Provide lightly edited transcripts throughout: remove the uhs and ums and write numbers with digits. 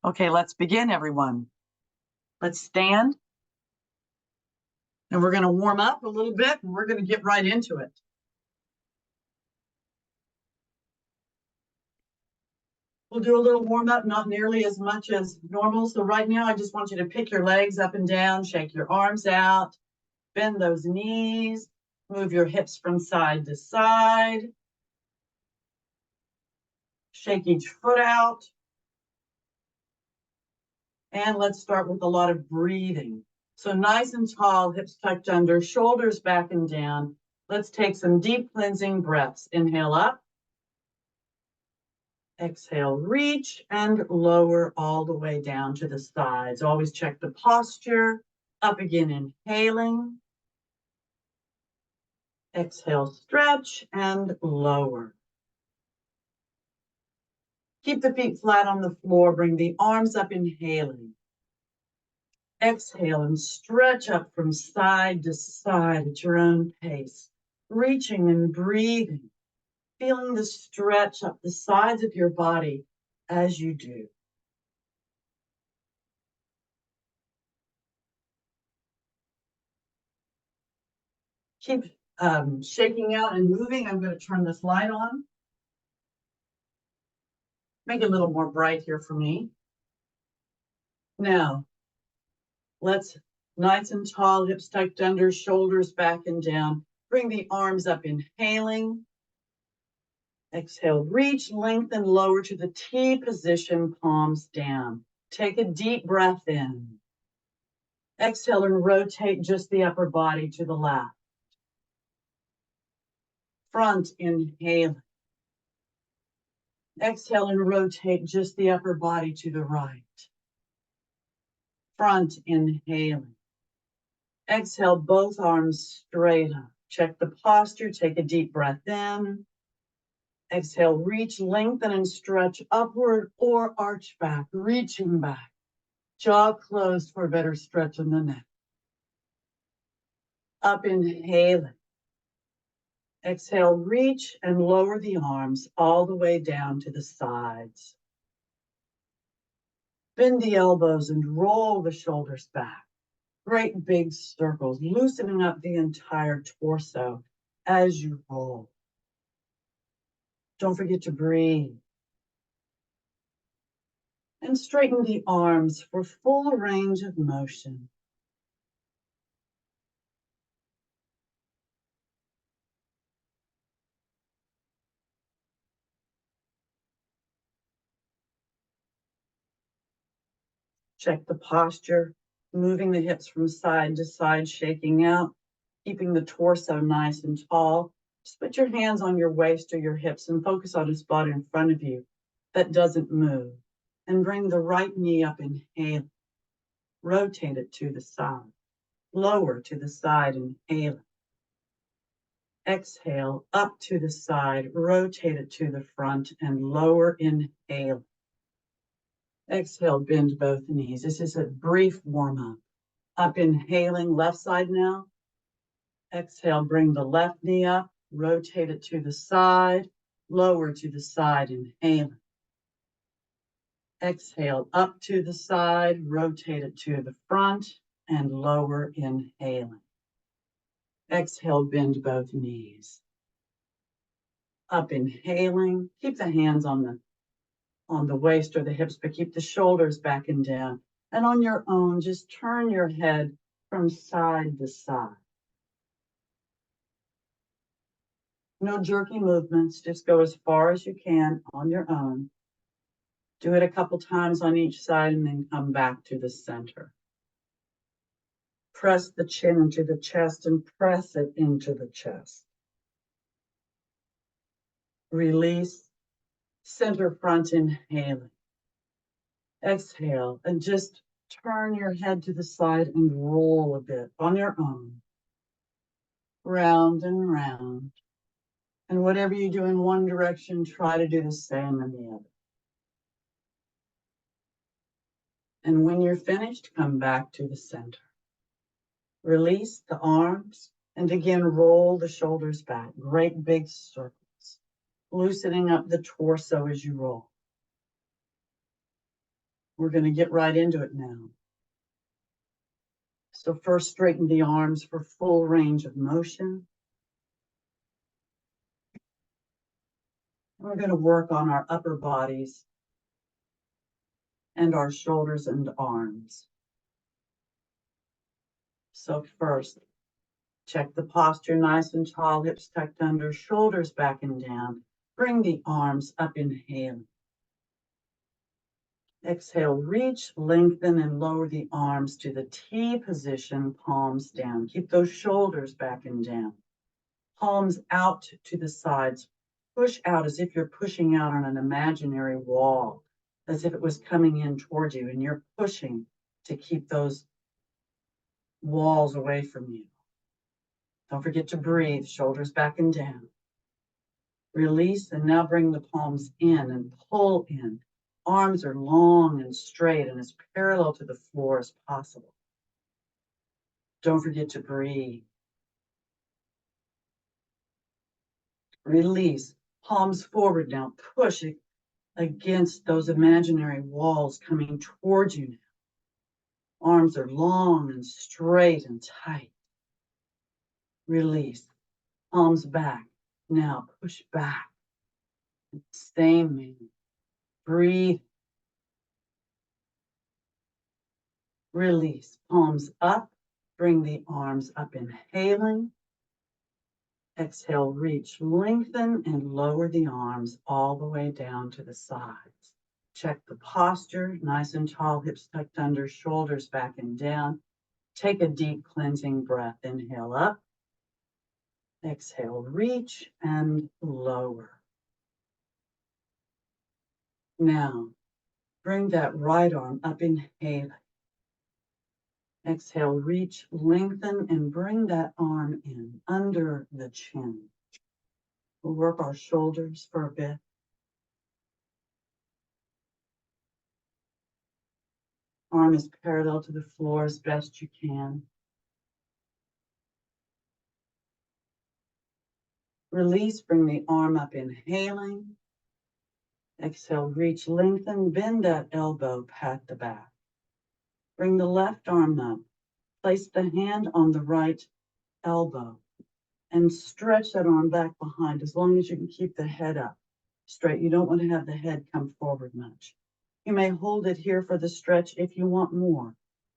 Okay, let's begin, everyone. Let's stand. And we're going to warm up a little bit, and we're going to get right into it. We'll do a little warm up, not nearly as much as normal. So right now, I just want you to pick your legs up and down, shake your arms out, bend those knees, move your hips from side to side. Shake each foot out. And let's start with a lot of breathing. So nice and tall, hips tucked under, shoulders back and down. Let's take some deep cleansing breaths. Inhale up. Exhale, reach and lower all the way down to the sides. Always check the posture. Up again, inhaling. Exhale, stretch and lower. Keep the feet flat on the floor. Bring the arms up, inhaling. Exhale and stretch up from side to side at your own pace. Reaching and breathing. Feeling the stretch up the sides of your body as you do. Keep shaking out and moving. I'm going to turn this light on. Make it a little more bright here for me. Now, let's nice and tall, hips tucked under, shoulders back and down. Bring the arms up, inhaling. Exhale, reach, lengthen, lower to the T position, palms down. Take a deep breath in. Exhale and rotate just the upper body to the left. Front, inhaling. Exhale and rotate just the upper body to the right. Front, inhaling. Exhale, both arms straight up. Check the posture, take a deep breath in. Exhale, reach, lengthen, and stretch upward or arch back, reaching back. Jaw closed for a better stretch in the neck. Up, inhaling. Exhale, reach and lower the arms all the way down to the sides. Bend the elbows and roll the shoulders back. Great big circles, loosening up the entire torso as you roll. Don't forget to breathe. And straighten the arms for full range of motion. Check the posture, moving the hips from side to side, shaking out, keeping the torso nice and tall. Just put your hands on your waist or your hips and focus on a spot in front of you that doesn't move. And bring the right knee up, inhale. Rotate it to the side. Lower to the side, inhale. Exhale, up to the side, rotate it to the front and lower, inhale. Exhale, bend both knees. This is a brief warm-up. Up, inhaling, left side now. Exhale, bring the left knee up, rotate it to the side, lower to the side, inhaling. Exhale, up to the side, rotate it to the front, and lower, inhaling. Exhale, bend both knees. Up, inhaling, keep the hands on the waist or the hips, but keep the shoulders back and down. And on your own, just turn your head from side to side. No jerky movements, just go as far as you can on your own. Do it a couple times on each side and then come back to the center. Press the chin into the chest and press it into the chest. Release, center front, inhaling. Exhale, and just turn your head to the side and roll a bit on your own. Round and round. And whatever you do in one direction, try to do the same in the other. And when you're finished, come back to the center. Release the arms and again roll the shoulders back. Great big circles. Loosening up the torso as you roll. We're going to get right into it now. So first, straighten the arms for full range of motion. We're going to work on our upper bodies and our shoulders and arms. So first, check the posture nice and tall, hips tucked under, shoulders back and down. Bring the arms up, inhale. Exhale, reach, lengthen, and lower the arms to the T position, palms down. Keep those shoulders back and down. Palms out to the sides. Push out as if you're pushing out on an imaginary wall, as if it was coming in toward you, and you're pushing to keep those walls away from you. Don't forget to breathe, shoulders back and down. Release, and now bring the palms in and pull in. Arms are long and straight and as parallel to the floor as possible. Don't forget to breathe. Release, palms forward now. Push against those imaginary walls coming towards you now. Arms are long and straight and tight. Release, palms back. Now push back. Same meaning. Breathe. Release, palms up. Bring the arms up, inhaling. Exhale, reach, lengthen, and lower the arms all the way down to the sides. Check the posture, nice and tall, hips tucked under, shoulders back and down. Take a deep cleansing breath. Inhale up. Exhale, reach and lower. Now, bring that right arm up, inhaling. Exhale, reach, lengthen, and bring that arm in under the chin. We'll work our shoulders for a bit. Arm is parallel to the floor as best you can. Release, bring the arm up, inhaling. Exhale, reach, lengthen, bend that elbow, pat the back. Bring the left arm up. Place the hand on the right elbow and stretch that arm back behind as long as you can keep the head up straight. You don't want to have the head come forward much. You may hold it here for the stretch if you want more.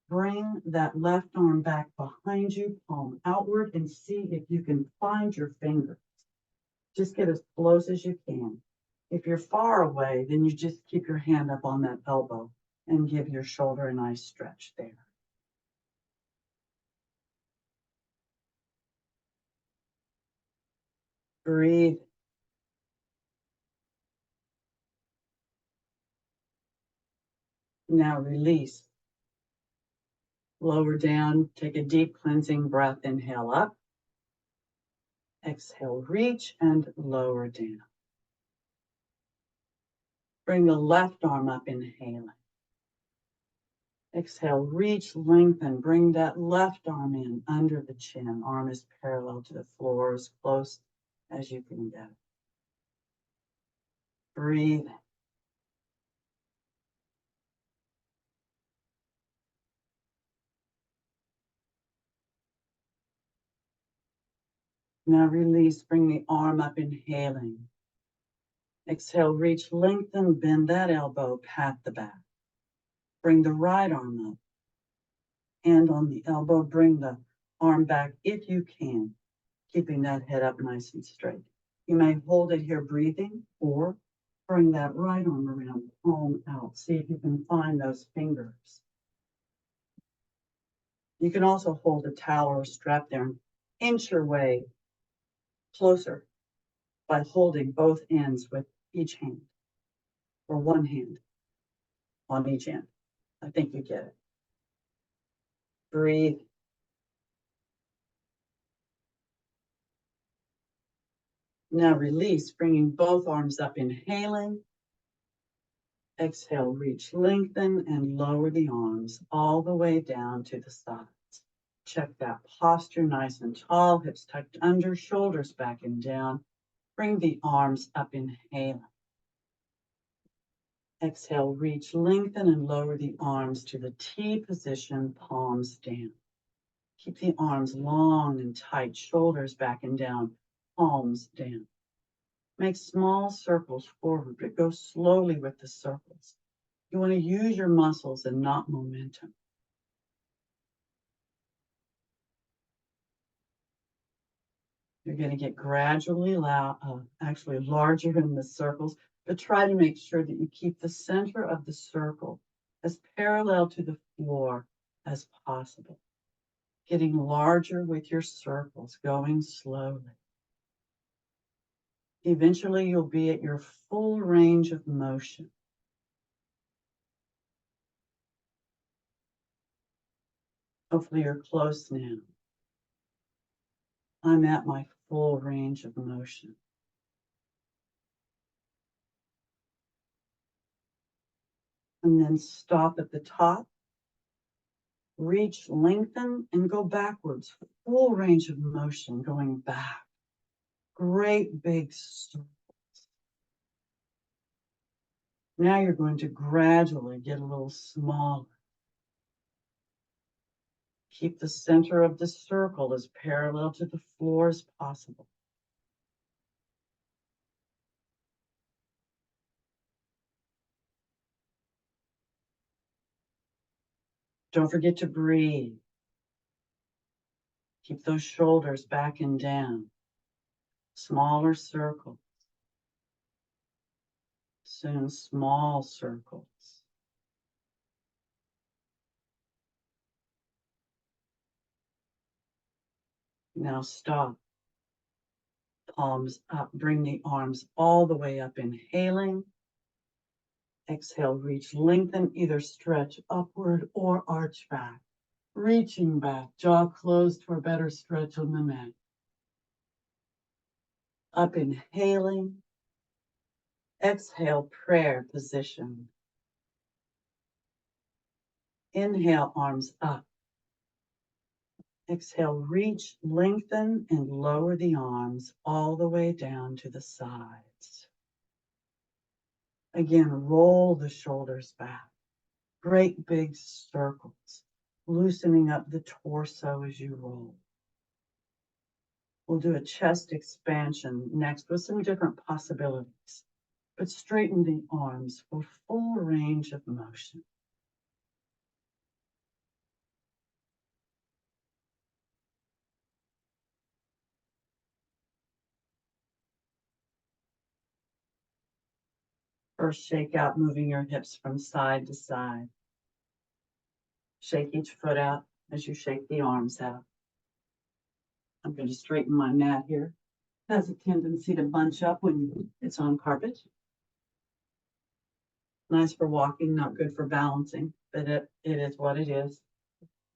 Bring that left arm back behind you, palm outward, and see if you can find your fingers. Just get as close as you can. If you're far away, then you just keep your hand up on that elbow and give your shoulder a nice stretch there. Breathe. Now release. Lower down, take a deep cleansing breath, inhale up. Exhale, reach and lower down. Bring the left arm up, inhaling. Exhale, reach, lengthen, bring that left arm in under the chin. Arm is parallel to the floor, as close as you can get. Breathe. Now release, bring the arm up, inhaling. Exhale, reach, lengthen, bend that elbow, pat the back. Bring the right arm up. Hand on the elbow, bring the arm back if you can, keeping that head up nice and straight. You may hold it here breathing, or bring that right arm around, palm out. See if you can find those fingers. You can also hold a towel or a strap there and inch your way closer by holding both ends with each hand, or one hand on each end. I think you get it. Breathe. Now release, bringing both arms up, inhaling. Exhale, reach, lengthen, and lower the arms all the way down to the sides. Check that posture, nice and tall, hips tucked under, shoulders back and down. Bring the arms up, inhaling. Exhale, reach, lengthen, and lower the arms to the T position, palms down. Keep the arms long and tight, shoulders back and down, palms down. Make small circles forward, but go slowly with the circles. You want to use your muscles and not momentum. You're going to get gradually larger in the circles, but try to make sure that you keep the center of the circle as parallel to the floor as possible. Getting larger with your circles, going slowly. Eventually, you'll be at your full range of motion. Hopefully, you're close now. I'm at my full range of motion. And then stop at the top. Reach, lengthen, and go backwards. Full range of motion, going back. Great big circles. Now you're going to gradually get a little smaller. Keep the center of the circle as parallel to the floor as possible. Don't forget to breathe. Keep those shoulders back and down. Smaller circles. Soon small circles. Now stop. Palms up. Bring the arms all the way up, inhaling. Exhale, reach, lengthen, either stretch upward or arch back. Reaching back, jaw closed for a better stretch on the mat. Up, inhaling. Exhale, prayer position. Inhale, arms up. Exhale, reach, lengthen, and lower the arms all the way down to the sides. Again, roll the shoulders back. Great big circles, loosening up the torso as you roll. We'll do a chest expansion next with some different possibilities, but straighten the arms for full range of motion. First, shake out, moving your hips from side to side. Shake each foot out as you shake the arms out. I'm going to straighten my mat here. It has a tendency to bunch up when it's on carpet. Nice for walking, not good for balancing, but it is what it is.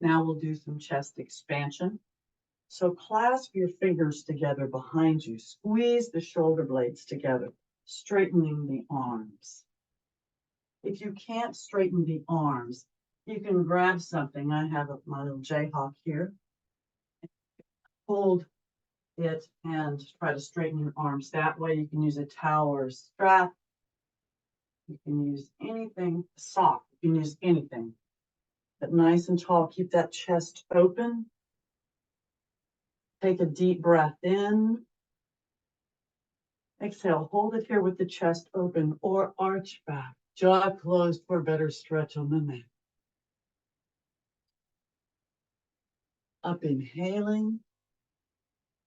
Now we'll do some chest expansion. So clasp your fingers together behind you. Squeeze the shoulder blades together, straightening the arms. If you can't straighten the arms, you can grab something. I have my little Jayhawk here. Hold it and try to straighten your arms that way. You can use a towel or a strap. You can use anything, a sock. You can use anything. But nice and tall. Keep that chest open. Take a deep breath in. Exhale, hold it here with the chest open or arch back. Jaw closed for a better stretch on the neck. Up, inhaling.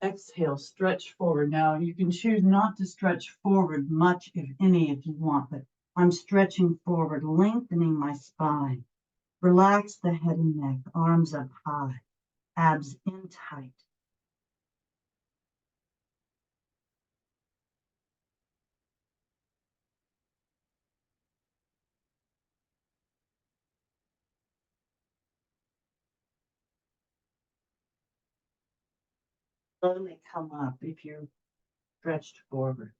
Exhale, stretch forward. Now you can choose not to stretch forward much, if any, if you want, but I'm stretching forward, lengthening my spine. Relax the head and neck, arms up high, abs in tight. Slowly come up if you're stretched forward.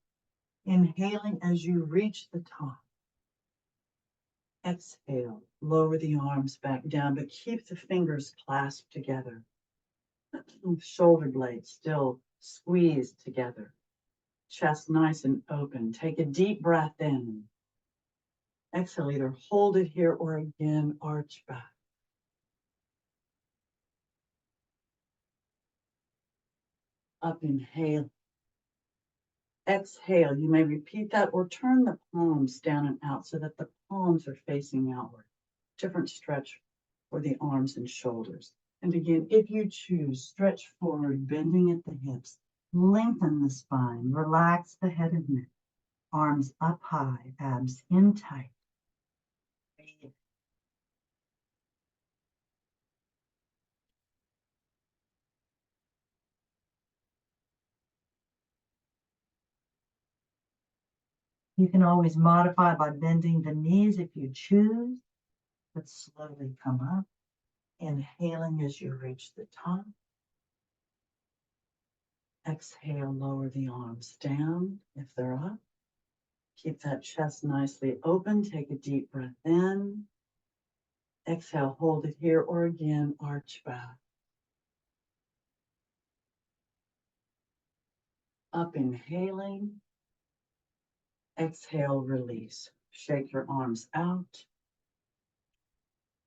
Inhaling as you reach the top. Exhale, lower the arms back down, but keep the fingers clasped together. Shoulder blades still squeezed together. Chest nice and open. Take a deep breath in. Exhale, either hold it here or again, arch back. Up, inhale. Exhale, you may repeat that or turn the palms down and out so that the palms are facing outward. Different stretch for the arms and shoulders. And again, if you choose, stretch forward, bending at the hips, lengthen the spine, relax the head and neck, arms up high, abs in tight. Breathe. You can always modify by bending the knees if you choose, but slowly come up, inhaling as you reach the top. Exhale, lower the arms down if they're up. Keep that chest nicely open. Take a deep breath in. Exhale, hold it here or again, arch back. Up, inhaling. Exhale, release. Shake your arms out.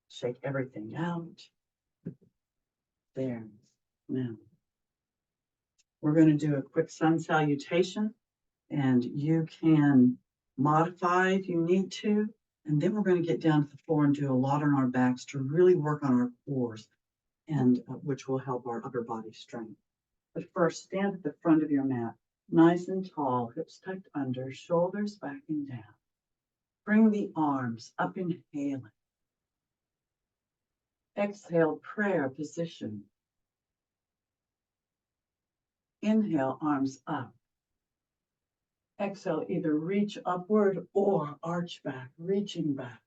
Shake everything out. There. Now, we're going to do a quick sun salutation, and you can modify if you need to. And then we're going to get down to the floor and do a lot on our backs to really work on our cores, and which will help our upper body strength. But first, stand at the front of your mat, nice and tall, hips tucked under, shoulders back and down. Bring the arms up, inhaling. Exhale, prayer position. Inhale, arms up. Exhale, either reach upward or arch back, reaching back.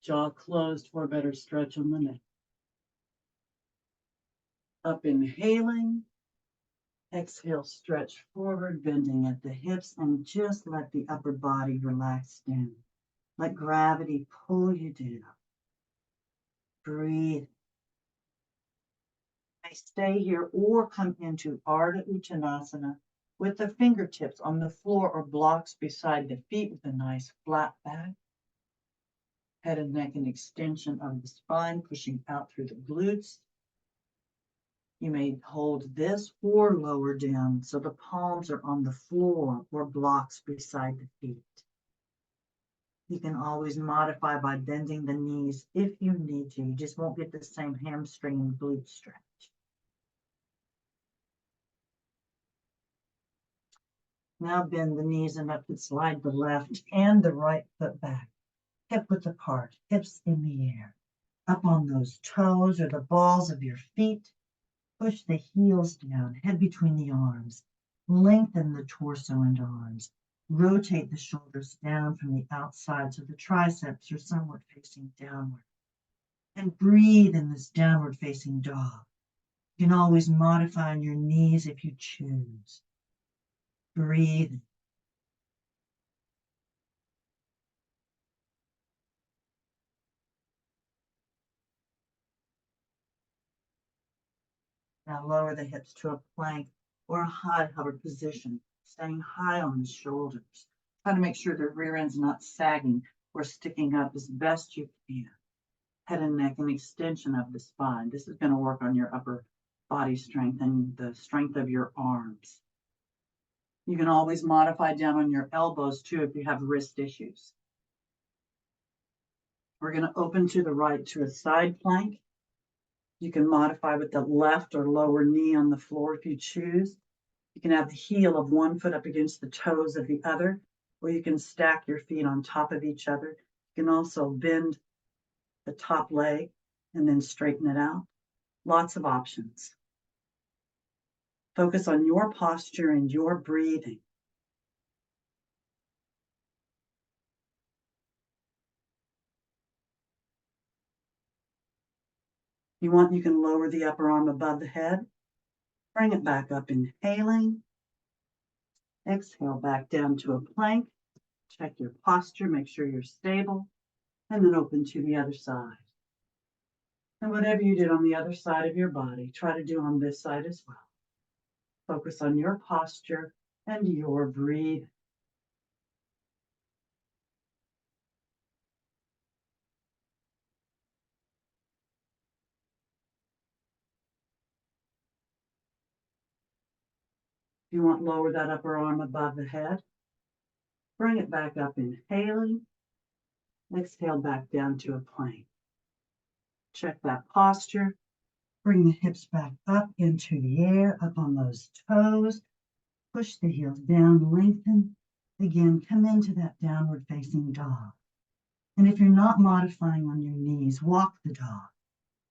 Jaw closed for a better stretch on the neck. Up, inhaling. Exhale, stretch forward, bending at the hips, and just let the upper body relax down. Let gravity pull you down. Breathe. I stay here or come into Ardha Uttanasana with the fingertips on the floor or blocks beside the feet with a nice flat back. Head and neck and extension of the spine, pushing out through the glutes. You may hold this or lower down so the palms are on the floor or blocks beside the feet. You can always modify by bending the knees if you need to. You just won't get the same hamstring and glute stretch. Now bend the knees enough to slide the left and the right foot back. Hip width apart, hips in the air. Up on those toes or the balls of your feet. Push the heels down, head between the arms. Lengthen the torso and arms. Rotate the shoulders down from the outside so the triceps are somewhat facing downward. And breathe in this downward facing dog. You can always modify on your knees if you choose. Breathe. Now lower the hips to a plank or a high hover position, staying high on the shoulders. Try to make sure the rear end's not sagging or sticking up as best you can. Head and neck and extension of the spine. This is going to work on your upper body strength and the strength of your arms. You can always modify down on your elbows too if you have wrist issues. We're going to open to the right to a side plank. You can modify with the left or lower knee on the floor if you choose. You can have the heel of one foot up against the toes of the other, or you can stack your feet on top of each other. You can also bend the top leg and then straighten it out. Lots of options. Focus on your posture and your breathing. You want, you can lower the upper arm above the head. Bring it back up, inhaling. Exhale back down to a plank. Check your posture, make sure you're stable, and then open to the other side. And whatever you did on the other side of your body, try to do on this side as well. Focus on your posture and your breathing. If you want, lower that upper arm above the head. Bring it back up, inhaling. Exhale back down to a plank. Check that posture. Bring the hips back up into the air, up on those toes. Push the heels down, lengthen. Again, come into that downward facing dog. And if you're not modifying on your knees, walk the dog,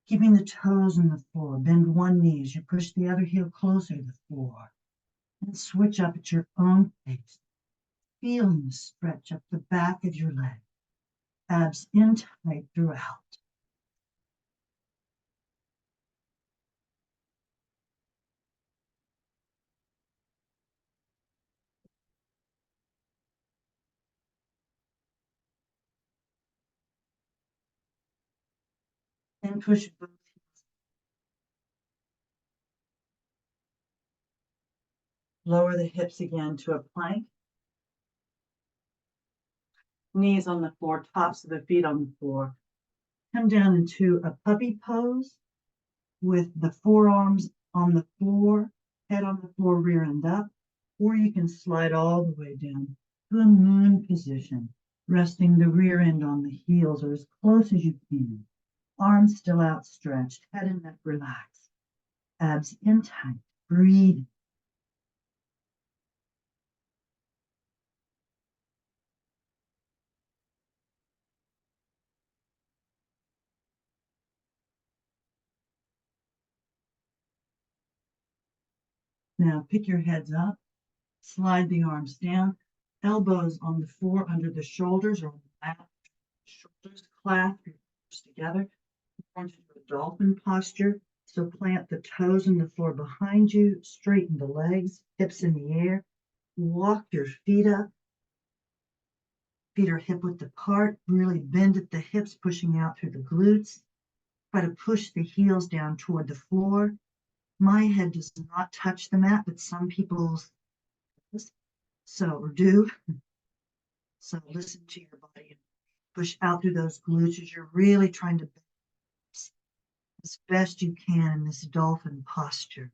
keeping the toes on the floor. Bend one knee as you push the other heel closer to the floor. And switch up at your own pace. Feeling the stretch up the back of your leg. Abs in tight throughout. And push both heels. Lower the hips again to a plank. Knees on the floor, tops of the feet on the floor. Come down into a puppy pose with the forearms on the floor, head on the floor, rear end up, or you can slide all the way down to a moon position, resting the rear end on the heels or as close as you can. Arms still outstretched, head and neck relaxed, abs in tight, breathe. Now pick your heads up, slide the arms down, elbows on the floor under the shoulders or on the mat, shoulders clasp, your shoulders together, into a dolphin posture. So plant the toes on the floor behind you, straighten the legs, hips in the air, walk your feet up. Feet are hip width apart, really bend at the hips, pushing out through the glutes. Try to push the heels down toward the floor. My head does not touch the mat, but some people's do. So listen to your body and push out through those glutes as you're really trying to bend as best you can in this dolphin posture.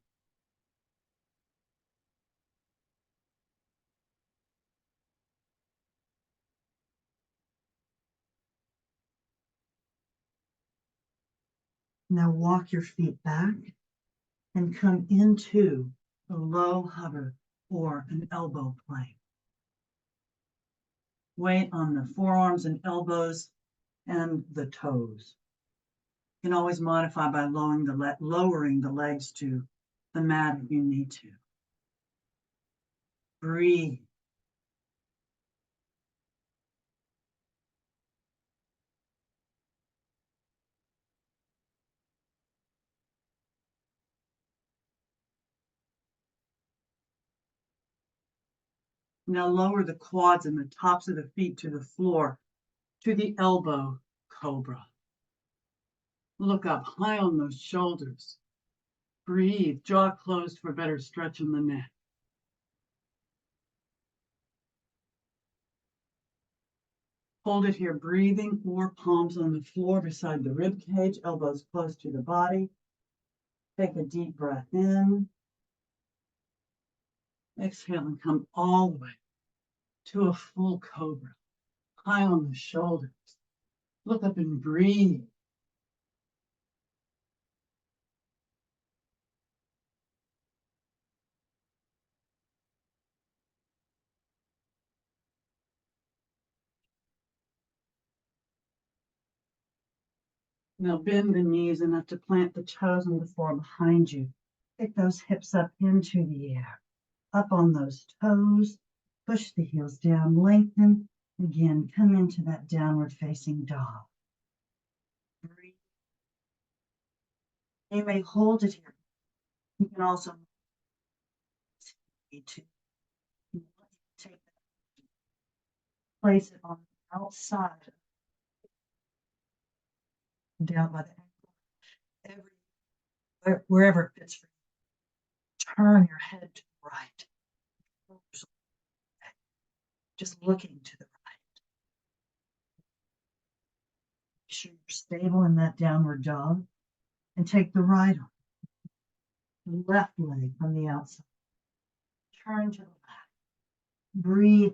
Now walk your feet back and come into a low hover or an elbow plank. Weight on the forearms and elbows and the toes. You can always modify by lowering the legs to the mat if you need to. Breathe. Now lower the quads and the tops of the feet to the floor, to the elbow cobra. Look up high on those shoulders. Breathe, jaw closed for better stretch in the neck. Hold it here, breathing, or palms on the floor beside the rib cage, elbows close to the body. Take a deep breath in. Exhale and come all the way to a full cobra, high on the shoulders. Look up and breathe. Now bend the knees enough to plant the toes on the floor behind you. Take those hips up into the air. Up on those toes. Push the heels down, lengthen. Again, come into that downward facing dog. Breathe. You may hold it here. You can also need to take that, place it on the outside, down by the ankle, wherever it fits for you. Turn your head to the right. Just looking to the right. Make sure you're stable in that downward dog. And take the right arm, the left leg from the outside. turn to the left. Breathe.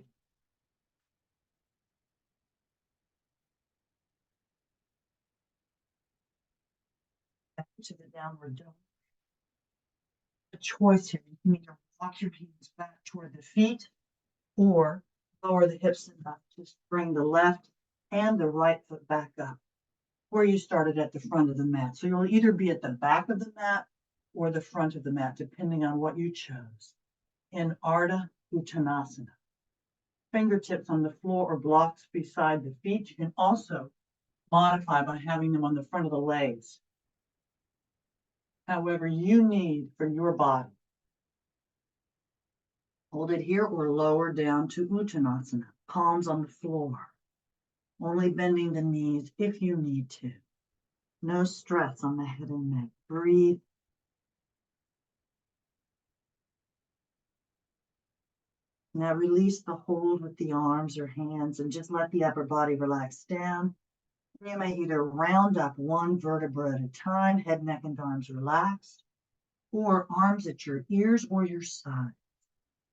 Back to the downward dog. A choice here. You can either walk your hands back toward the feet or lower the hips enough to bring the left and the right foot back up, where you started at the front of the mat. So you'll either be at the back of the mat or the front of the mat, depending on what you chose. In Ardha Uttanasana. Fingertips on the floor or blocks beside the feet. You can also modify by having them on the front of the legs. However you need for your body. Hold it here or lower down to Uttanasana. Palms on the floor. Only bending the knees if you need to. No stress on the head and neck. Breathe. Now release the hold with the arms or hands and just let the upper body relax down. You may either round up one vertebra at a time, head, neck, and arms relaxed, or arms at your ears or your side.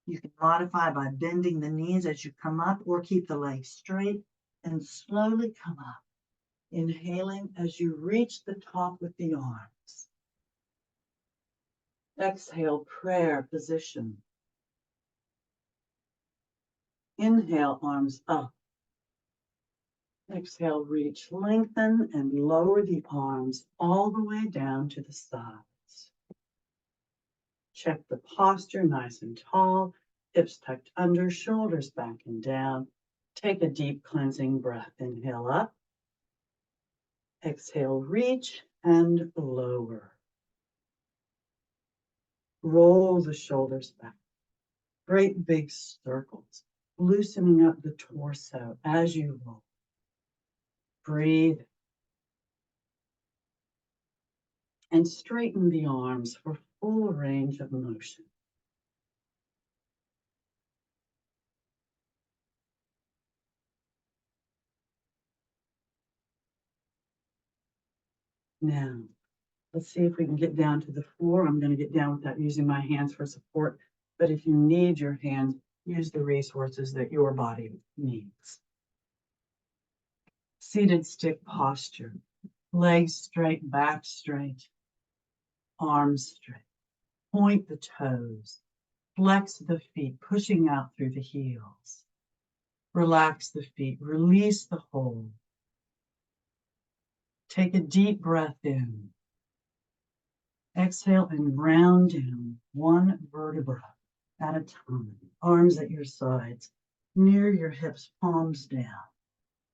You can modify by bending the knees as you come up or keep the legs straight and slowly come up. Inhaling as you reach the top with the arms. Exhale, prayer position. Inhale, arms up. Exhale, reach, lengthen, and lower the arms all the way down to the sides. Check the posture, nice and tall, hips tucked under, shoulders back and down. Take a deep cleansing breath. Inhale up. Exhale, reach and lower. Roll the shoulders back. Great big circles, loosening up the torso as you roll. Breathe. And straighten the arms for full range of motion. Now, let's see if we can get down to the floor. I'm going to get down without using my hands for support, but if you need your hands, use the resources that your body needs. Seated stick posture. Legs straight, back straight, arms straight. Point the toes. Flex the feet, pushing out through the heels. Relax the feet, release the hold. Take a deep breath in. Exhale and round down one vertebra at a time. Arms at your sides, near your hips, palms down.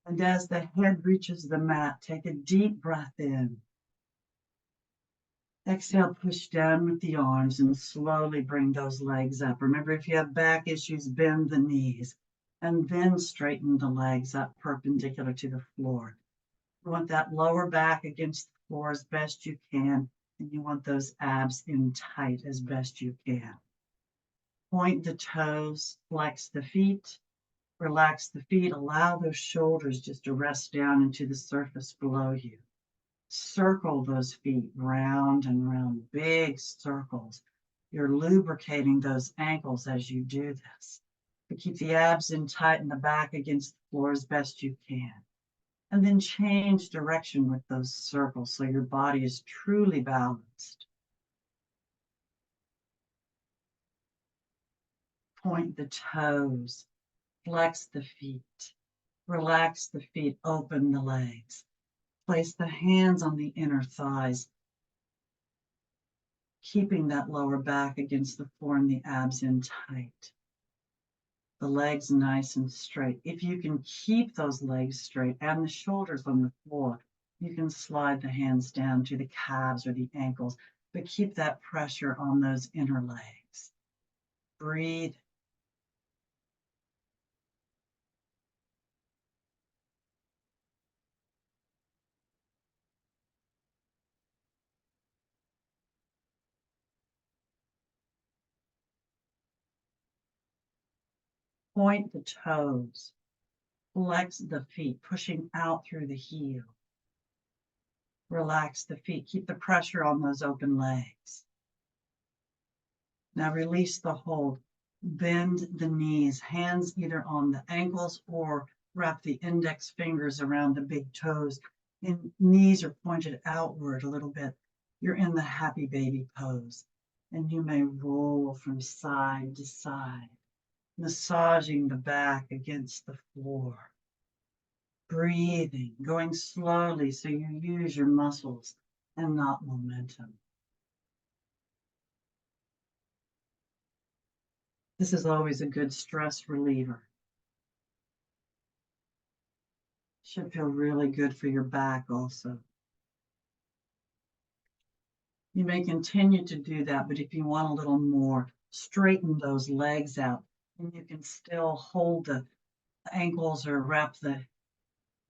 And as the head reaches the mat, take a deep breath in. Exhale, push down with the arms and slowly bring those legs up. Remember, if you have back issues, bend the knees and then straighten the legs up perpendicular to the floor. You want that lower back against the floor as best you can, and you want those abs in tight as best you can. Point the toes, flex the feet, relax the feet, allow those shoulders just to rest down into the surface below you. Circle those feet round and round, big circles. You're lubricating those ankles as you do this. But keep the abs in tight and the back against the floor as best you can. And then change direction with those circles so your body is truly balanced. Point the toes, flex the feet, relax the feet, open the legs. Place the hands on the inner thighs, keeping that lower back against the floor and the abs in tight. The legs nice and straight. If you can keep those legs straight and the shoulders on the floor, you can slide the hands down to the calves or the ankles, but keep that pressure on those inner legs. Breathe. Point the toes. Flex the feet, pushing out through the heel. Relax the feet. Keep the pressure on those open legs. Now release the hold. Bend the knees, hands either on the ankles or wrap the index fingers around the big toes. And knees are pointed outward a little bit. You're in the happy baby pose. And you may roll from side to side, massaging the back against the floor. Breathing, going slowly so you use your muscles and not momentum. This is always a good stress reliever. Should feel really good for your back also. You may continue to do that, but if you want a little more, straighten those legs out, and you can still hold the ankles or wrap the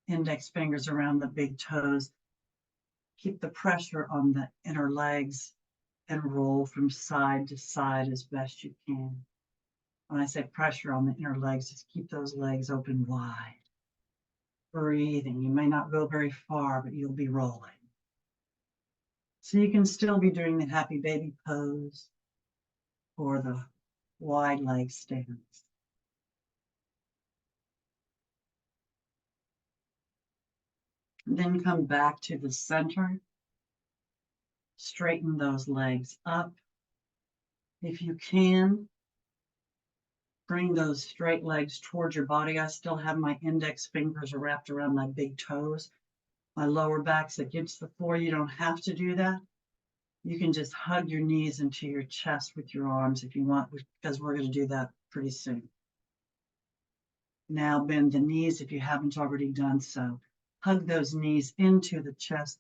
index fingers around the big toes. Keep the pressure on the inner legs and roll from side to side as best you can. When I say pressure on the inner legs, just keep those legs open wide. Breathing. You may not go very far, but you'll be rolling. So you can still be doing the happy baby pose or the wide leg stance. Then come back to the center. Straighten those legs up. If you can, bring those straight legs towards your body. I still have my index fingers wrapped around my big toes. My lower back's against the floor. You don't have to do that. You can just hug your knees into your chest with your arms if you want, because we're going to do that pretty soon. Now bend the knees if you haven't already done so. Hug those knees into the chest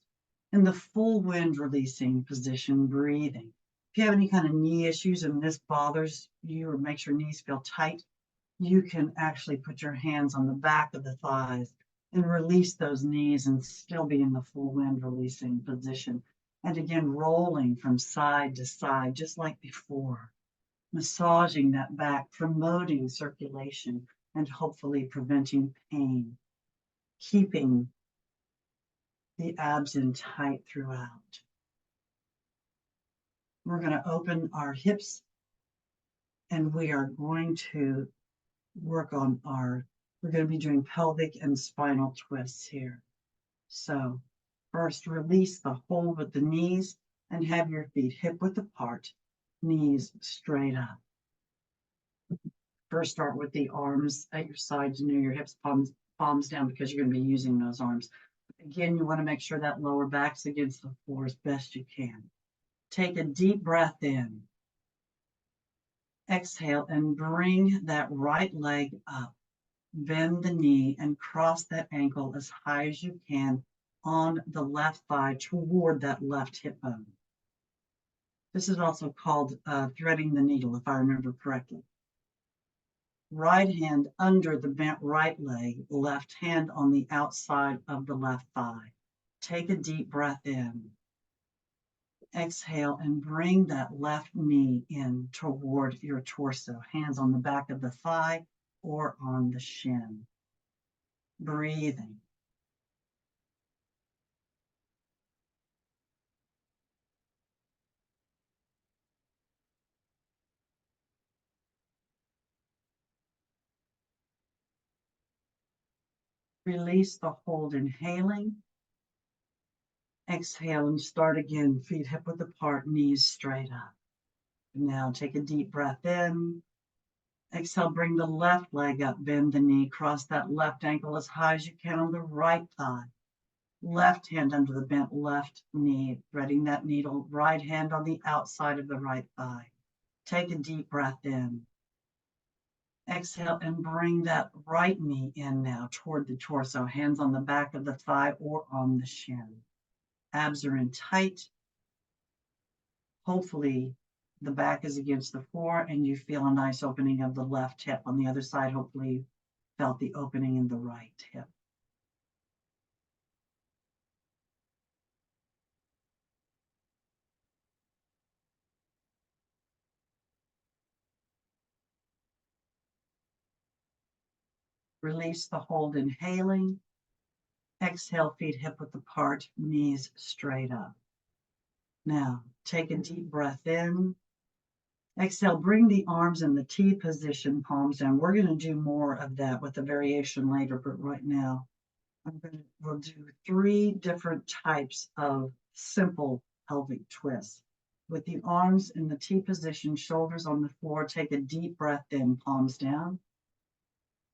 in the full wind releasing position, breathing. If you have any kind of knee issues and this bothers you or makes your knees feel tight, you can actually put your hands on the back of the thighs and release those knees and still be in the full wind releasing position. And again, rolling from side to side, just like before, massaging that back, promoting circulation, and hopefully preventing pain, keeping the abs in tight throughout. We're going to open our hips and we are going to work on we're going to be doing pelvic and spinal twists here. So first release the hold with the knees and have your feet hip width apart, knees straight up. First start with the arms at your sides near your hips, palms down, because you're going to be using those arms. Again, you want to make sure that lower back's against the floor as best you can. Take a deep breath in. Exhale and bring that right leg up. Bend the knee and cross that ankle as high as you can on the left thigh toward that left hip bone. This is also called threading the needle, if I remember correctly. Right hand under the bent right leg, left hand on the outside of the left thigh. Take a deep breath in. Exhale and bring that left knee in toward your torso. Hands on the back of the thigh or on the shin. Breathing. Release the hold, inhaling. Exhale and start again. Feet hip width apart, knees straight up. Now take a deep breath in. Exhale, bring the left leg up, bend the knee, cross that left ankle as high as you can on the right thigh. Left hand under the bent left knee, threading that needle, right hand on the outside of the right thigh. Take a deep breath in. Exhale and bring that right knee in now toward the torso, hands on the back of the thigh or on the shin. Abs are in tight. Hopefully the back is against the floor and you feel a nice opening of the left hip. On the other side, hopefully you felt the opening in the right hip. Release the hold, inhaling. Exhale, feet hip width apart, knees straight up. Now, take a deep breath in. Exhale, bring the arms in the T position, palms down. We're going to do more of that with the variation later, but right now we'll do 3 different types of simple pelvic twists. With the arms in the T position, shoulders on the floor, take a deep breath in, palms down.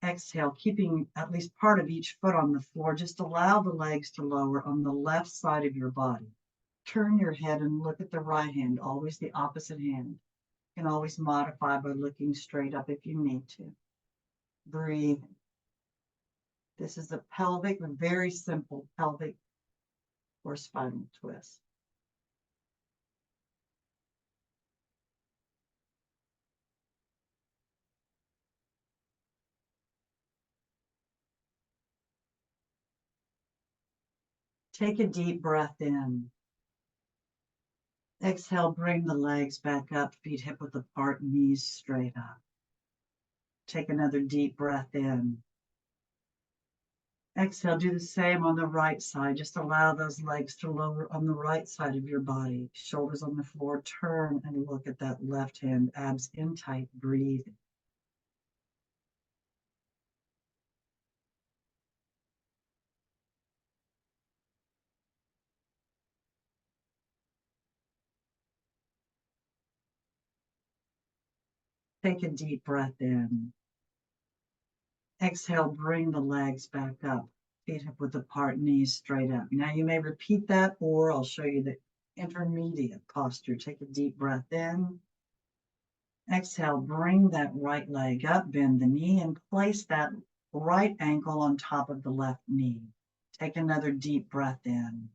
Exhale, keeping at least part of each foot on the floor. Just allow the legs to lower on the left side of your body. Turn your head and look at the right hand, always the opposite hand. You can always modify by looking straight up if you need to. Breathe. This is a pelvic, a very simple pelvic or spinal twist. Take a deep breath in. Exhale, bring the legs back up, feet hip width apart, knees straight up. Take another deep breath in. Exhale, do the same on the right side. Just allow those legs to lower on the right side of your body. Shoulders on the floor, turn and look at that left hand, abs in tight, breathe. Take a deep breath in. Exhale, bring the legs back up, feet hip width apart, knees straight up. Now you may repeat that, or I'll show you the intermediate posture. Take a deep breath in. Exhale, bring that right leg up, bend the knee, and place that right ankle on top of the left knee. Take another deep breath in.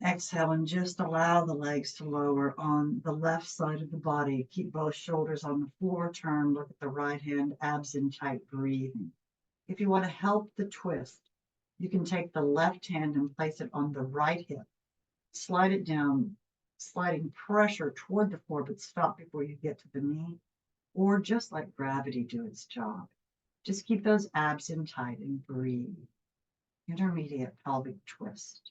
Exhale and just allow the legs to lower on the left side of the body. Keep both shoulders on the floor, turn, look at the right hand, abs in tight, breathing. If you want to help the twist, you can take the left hand and place it on the right hip. Slide it down, sliding pressure toward the floor, but stop before you get to the knee, or just let gravity do its job. Just keep those abs in tight and breathe. Intermediate pelvic twist.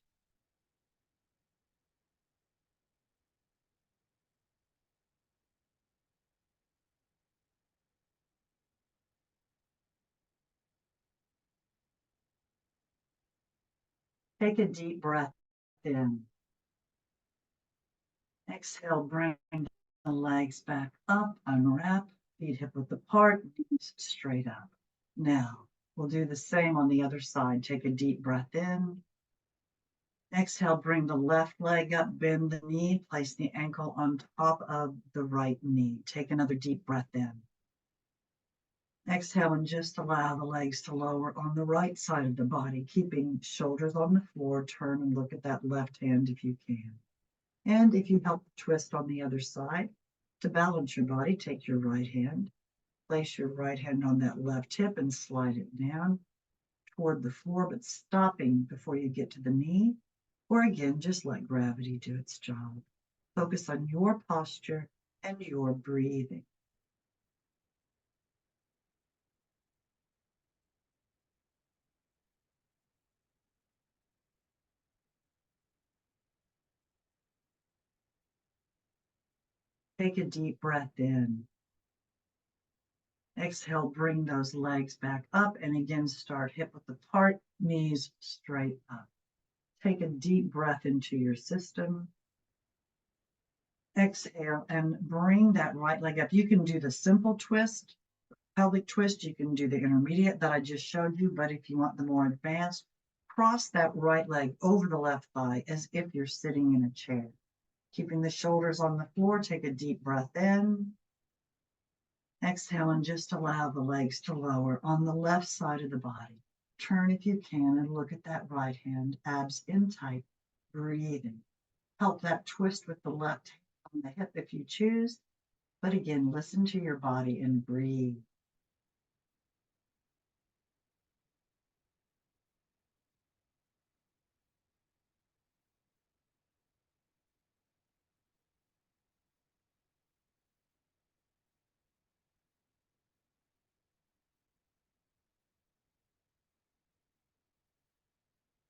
Take a deep breath in. Exhale, bring the legs back up, unwrap, feet hip width apart, knees straight up. Now, we'll do the same on the other side. Take a deep breath in. Exhale, bring the left leg up, bend the knee, place the ankle on top of the right knee. Take another deep breath in. Exhale and just allow the legs to lower on the right side of the body, keeping shoulders on the floor. Turn and look at that left hand if you can. And if you help twist on the other side, to balance your body, take your right hand, place your right hand on that left hip and slide it down toward the floor, but stopping before you get to the knee. Or again, just let gravity do its job. Focus on your posture and your breathing. Take a deep breath in. Exhale, bring those legs back up and again start hip width apart, knees straight up. Take a deep breath into your system. Exhale and bring that right leg up. You can do the simple twist, pelvic twist. You can do the intermediate that I just showed you, but if you want the more advanced, cross that right leg over the left thigh as if you're sitting in a chair. Keeping the shoulders on the floor, take a deep breath in. Exhale and just allow the legs to lower on the left side of the body. Turn if you can and look at that right hand, abs in tight, breathing. Help that twist with the left hand on the hip if you choose. But again, listen to your body and breathe.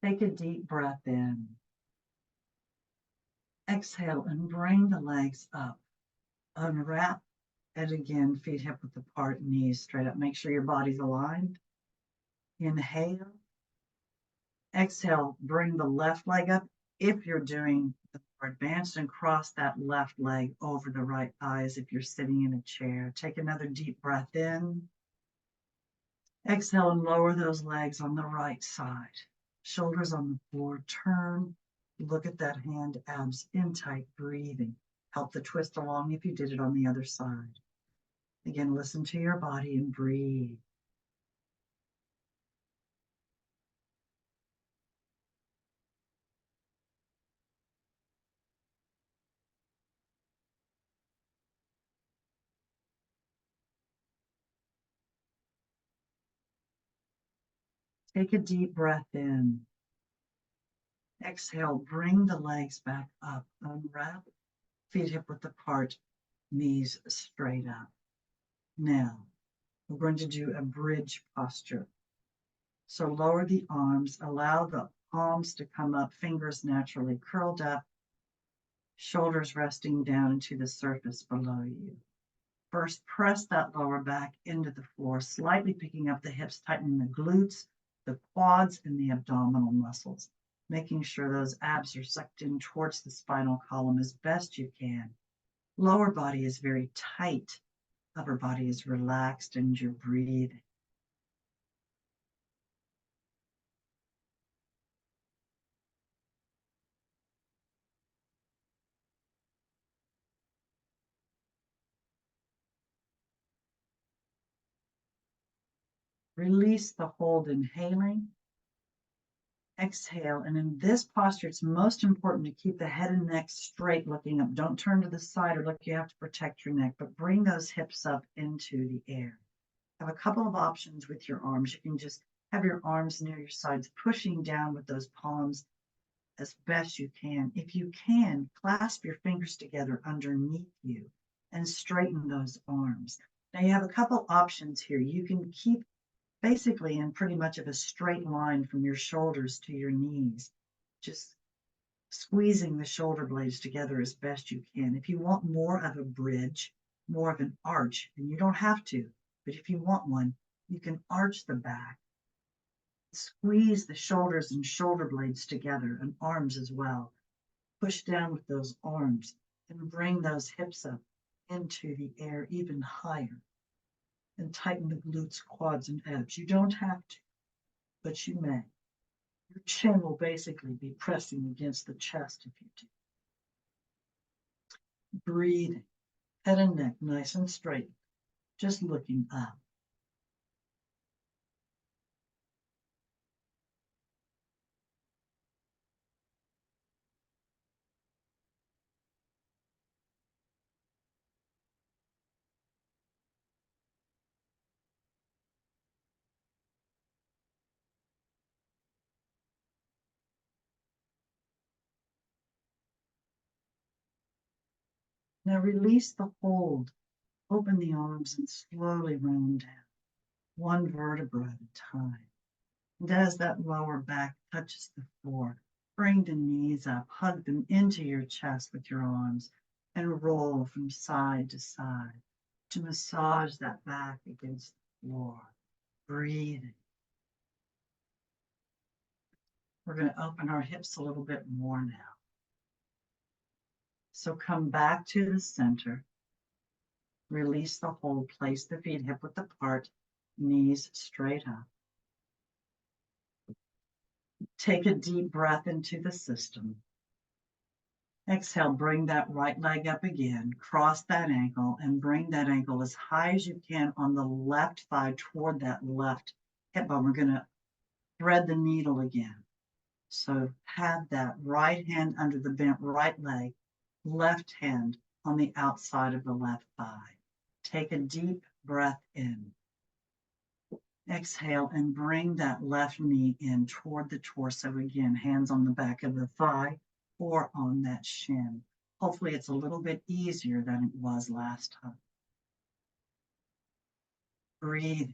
Take a deep breath in. Exhale and bring the legs up. Unwrap. And again, feet hip width apart, knees straight up. Make sure your body's aligned. Inhale. Exhale, bring the left leg up. If you're doing the more advanced, and cross that left leg over the right thigh as if you're sitting in a chair. Take another deep breath in. Exhale and lower those legs on the right side. Shoulders on the floor, turn. Look at that hand, abs in tight, breathing. Help the twist along if you did it on the other side. Again, listen to your body and breathe. Take a deep breath in. Exhale, bring the legs back up. Unwrap, feet hip width apart, knees straight up. Now, we're going to do a bridge posture. So lower the arms, allow the palms to come up, fingers naturally curled up, shoulders resting down into the surface below you. First, press that lower back into the floor, slightly picking up the hips, tightening the glutes, the quads, and the abdominal muscles, making sure those abs are sucked in towards the spinal column as best you can. Lower body is very tight. Upper body is relaxed and you're breathing. Release the hold, inhaling. Exhale, and in this posture, it's most important to keep the head and neck straight looking up. Don't turn to the side or look, you have to protect your neck, but bring those hips up into the air. Have a couple of options with your arms. You can just have your arms near your sides, pushing down with those palms as best you can. If you can, clasp your fingers together underneath you and straighten those arms. Now you have a couple options here. You can keep basically in pretty much of a straight line from your shoulders to your knees, just squeezing the shoulder blades together as best you can. If you want more of a bridge, more of an arch, and you don't have to, but if you want one, you can arch the back, squeeze the shoulders and shoulder blades together and arms as well. Push down with those arms and bring those hips up into the air even higher. And tighten the glutes, quads, and abs. You don't have to, but you may. Your chin will basically be pressing against the chest if you do. Breathing, head and neck nice and straight, just looking up. Now release the hold. Open the arms and slowly round down, one vertebra at a time. And as that lower back touches the floor, bring the knees up, hug them into your chest with your arms, and roll from side to side to massage that back against the floor. Breathing. We're going to open our hips a little bit more now. So come back to the center. Release the hold. Place the feet hip width apart, knees straight up. Take a deep breath into the system. Exhale, bring that right leg up again. Cross that ankle and bring that ankle as high as you can on the left thigh toward that left hip bone. We're going to thread the needle again. So have that right hand under the bent right leg, left hand on the outside of the left thigh. Take a deep breath in. Exhale and bring that left knee in toward the torso again, hands on the back of the thigh or on that shin. Hopefully it's a little bit easier than it was last time. Breathe.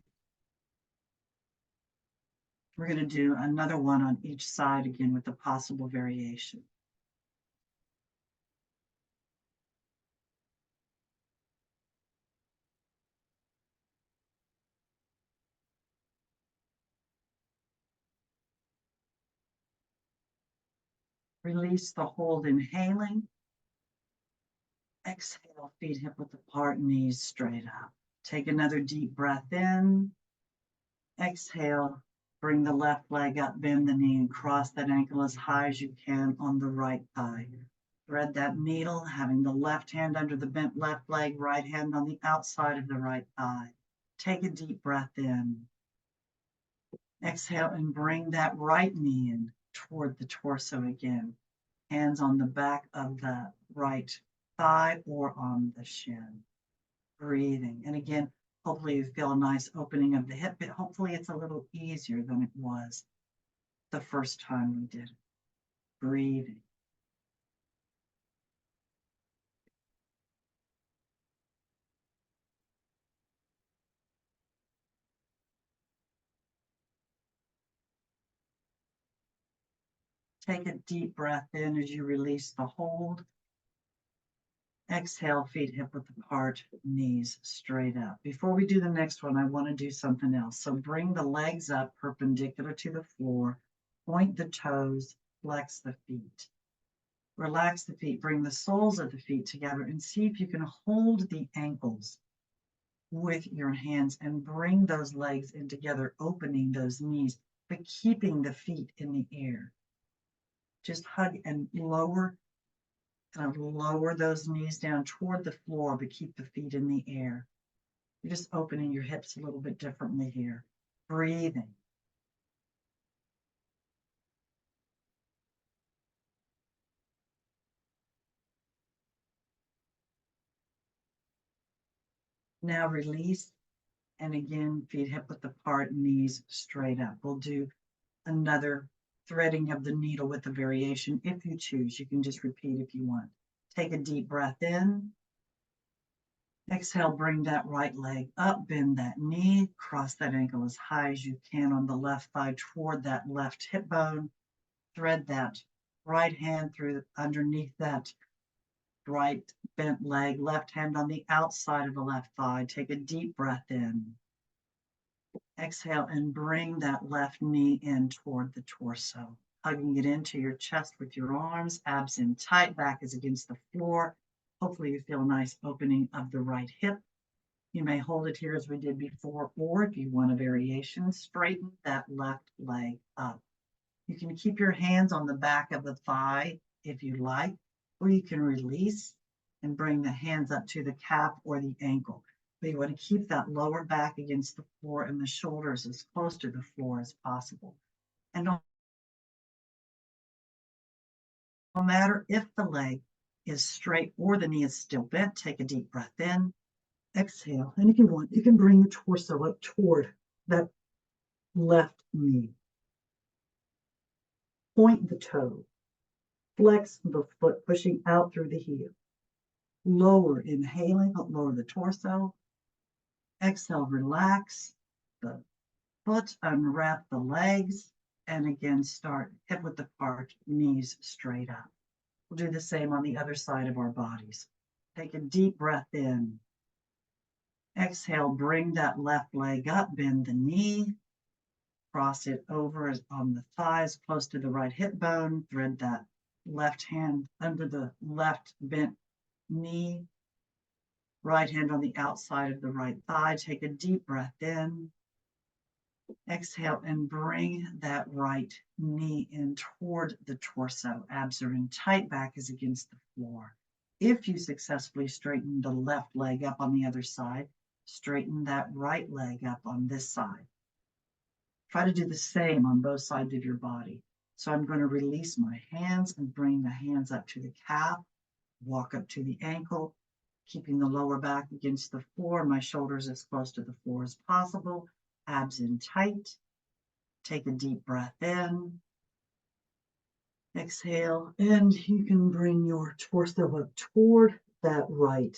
We're going to do another one on each side again with a possible variation. Release the hold, inhaling. Exhale, feet hip width apart, knees straight up. Take another deep breath in. Exhale, bring the left leg up, bend the knee, and cross that ankle as high as you can on the right thigh. Thread that needle, having the left hand under the bent left leg, right hand on the outside of the right thigh. Take a deep breath in. Exhale and bring that right knee in toward the torso again. Hands on the back of the right thigh or on the shin. Breathing. And again, hopefully you feel a nice opening of the hip, but hopefully it's a little easier than it was the first time we did it. Breathing. Take a deep breath in as you release the hold. Exhale, feet hip width apart, knees straight up. Before we do the next one, I want to do something else. So bring the legs up perpendicular to the floor, point the toes, flex the feet. Relax the feet, bring the soles of the feet together and see if you can hold the ankles with your hands and bring those legs in together, opening those knees, but keeping the feet in the air. Just hug and lower. Kind of lower those knees down toward the floor, but keep the feet in the air. You're just opening your hips a little bit differently here. Breathing. Now release. And again, feet hip width apart, knees straight up. We'll do another threading of the needle with the variation if you choose. You can just repeat if you want. Take a deep breath in. Exhale, bring that right leg up, bend that knee, cross that ankle as high as you can on the left thigh toward that left hip bone. Thread that right hand through underneath that right bent leg, left hand on the outside of the left thigh. Take a deep breath in. Exhale and bring that left knee in toward the torso, hugging it into your chest with your arms, abs in tight, back is against the floor. Hopefully you feel a nice opening of the right hip. You may hold it here as we did before, or if you want a variation, straighten that left leg up. You can keep your hands on the back of the thigh if you like, or you can release and bring the hands up to the calf or the ankle. But you want to keep that lower back against the floor and the shoulders as close to the floor as possible. And no matter if the leg is straight or the knee is still bent, take a deep breath in. Exhale, and if you want, you can bring your torso up toward that left knee. Point the toe. Flex the foot, pushing out through the heel. Lower, inhaling, lower the torso. Exhale, relax the foot, unwrap the legs, and again, start hip width apart, knees straight up. We'll do the same on the other side of our bodies. Take a deep breath in. Exhale, bring that left leg up, bend the knee, cross it over on the thighs, close to the right hip bone, thread that left hand under the left bent knee, right hand on the outside of the right thigh. Take a deep breath in. Exhale and bring that right knee in toward the torso. Abs are in tight, back is against the floor. If you successfully straighten the left leg up on the other side, straighten that right leg up on this side. Try to do the same on both sides of your body. So I'm going to release my hands and bring the hands up to the calf, walk up to the ankle, keeping the lower back against the floor, my shoulders as close to the floor as possible, abs in tight. Take a deep breath in. Exhale, and you can bring your torso up toward that right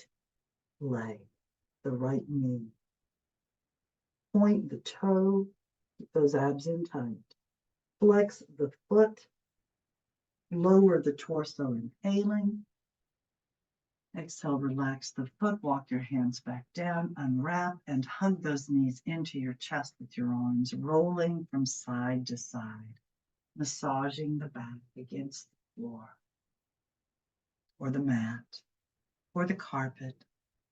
leg, the right knee. Point the toe, keep those abs in tight. Flex the foot, lower the torso, inhaling. Exhale, relax the foot, walk your hands back down, unwrap, and hug those knees into your chest with your arms, rolling from side to side, massaging the back against floor, or the mat, or the carpet,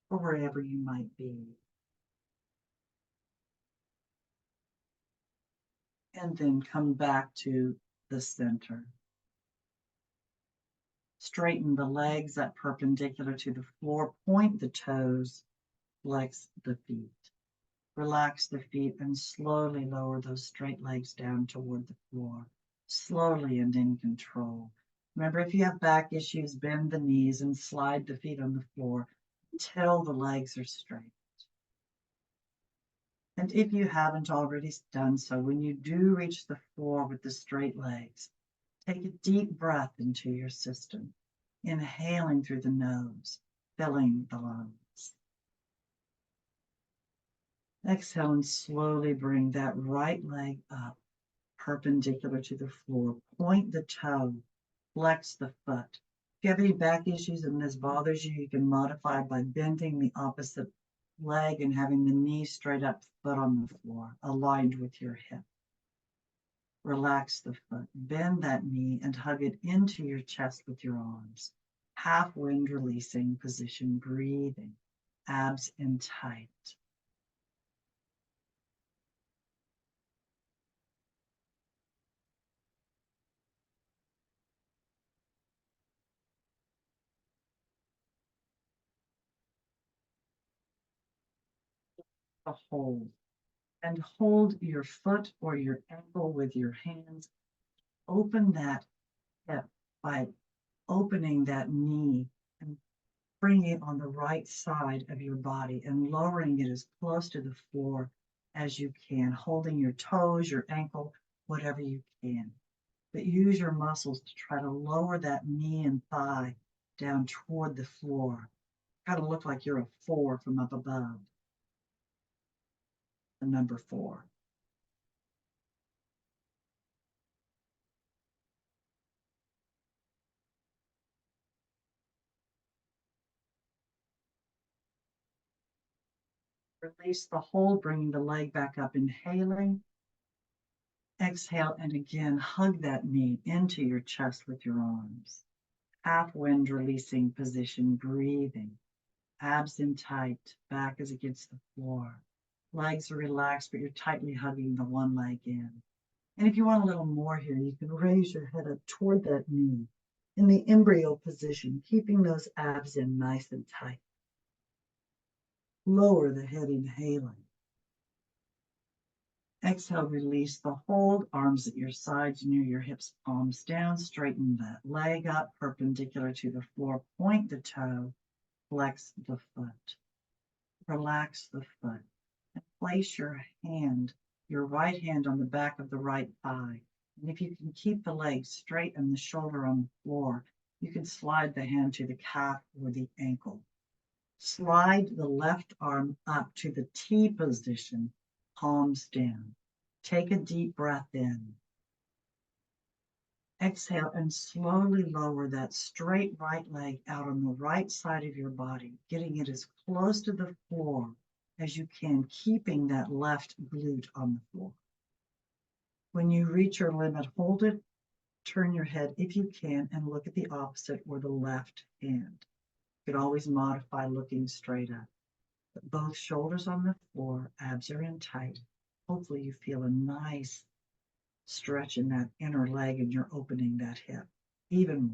or wherever you might be. And then come back to the center. Straighten the legs up perpendicular to the floor, point the toes, flex the feet. Relax the feet and slowly lower those straight legs down toward the floor, slowly and in control. Remember, if you have back issues, bend the knees and slide the feet on the floor until the legs are straight. And if you haven't already done so, when you do reach the floor with the straight legs, take a deep breath into your system, inhaling through the nose, filling the lungs. Exhale and slowly bring that right leg up, perpendicular to the floor. Point the toe, flex the foot. If you have any back issues and this bothers you, you can modify by bending the opposite leg and having the knee straight up, foot on the floor, aligned with your hip. Relax the foot, bend that knee and hug it into your chest with your arms. Half wind releasing position, breathing, abs in tight. A hold. And hold your foot or your ankle with your hands. Open that hip by opening that knee and bringing it on the right side of your body and lowering it as close to the floor as you can, holding your toes, your ankle, whatever you can. But use your muscles to try to lower that knee and thigh down toward the floor. Kind of look like you're a 4 from up above. The number 4. Release the hold, bringing the leg back up, inhaling. Exhale, and again, hug that knee into your chest with your arms. Half wind releasing position, breathing. Abs in tight, back is against the floor. Legs are relaxed, but you're tightly hugging the one leg in. And if you want a little more here, you can raise your head up toward that knee in the embryo position, keeping those abs in nice and tight. Lower the head, inhaling. Exhale, release the hold, arms at your sides near your hips, palms down, straighten that leg up, perpendicular to the floor, point the toe, flex the foot. Relax the foot and place your hand, your right hand on the back of the right thigh. And if you can keep the leg straight and the shoulder on the floor, you can slide the hand to the calf or the ankle. Slide the left arm up to the T position, palms down. Take a deep breath in. Exhale and slowly lower that straight right leg out on the right side of your body, getting it as close to the floor as you can, keeping that left glute on the floor. When you reach your limit, hold it, turn your head if you can, and look at the opposite or the left hand. You can always modify looking straight up. But both shoulders on the floor, abs are in tight. Hopefully you feel a nice stretch in that inner leg and you're opening that hip even more.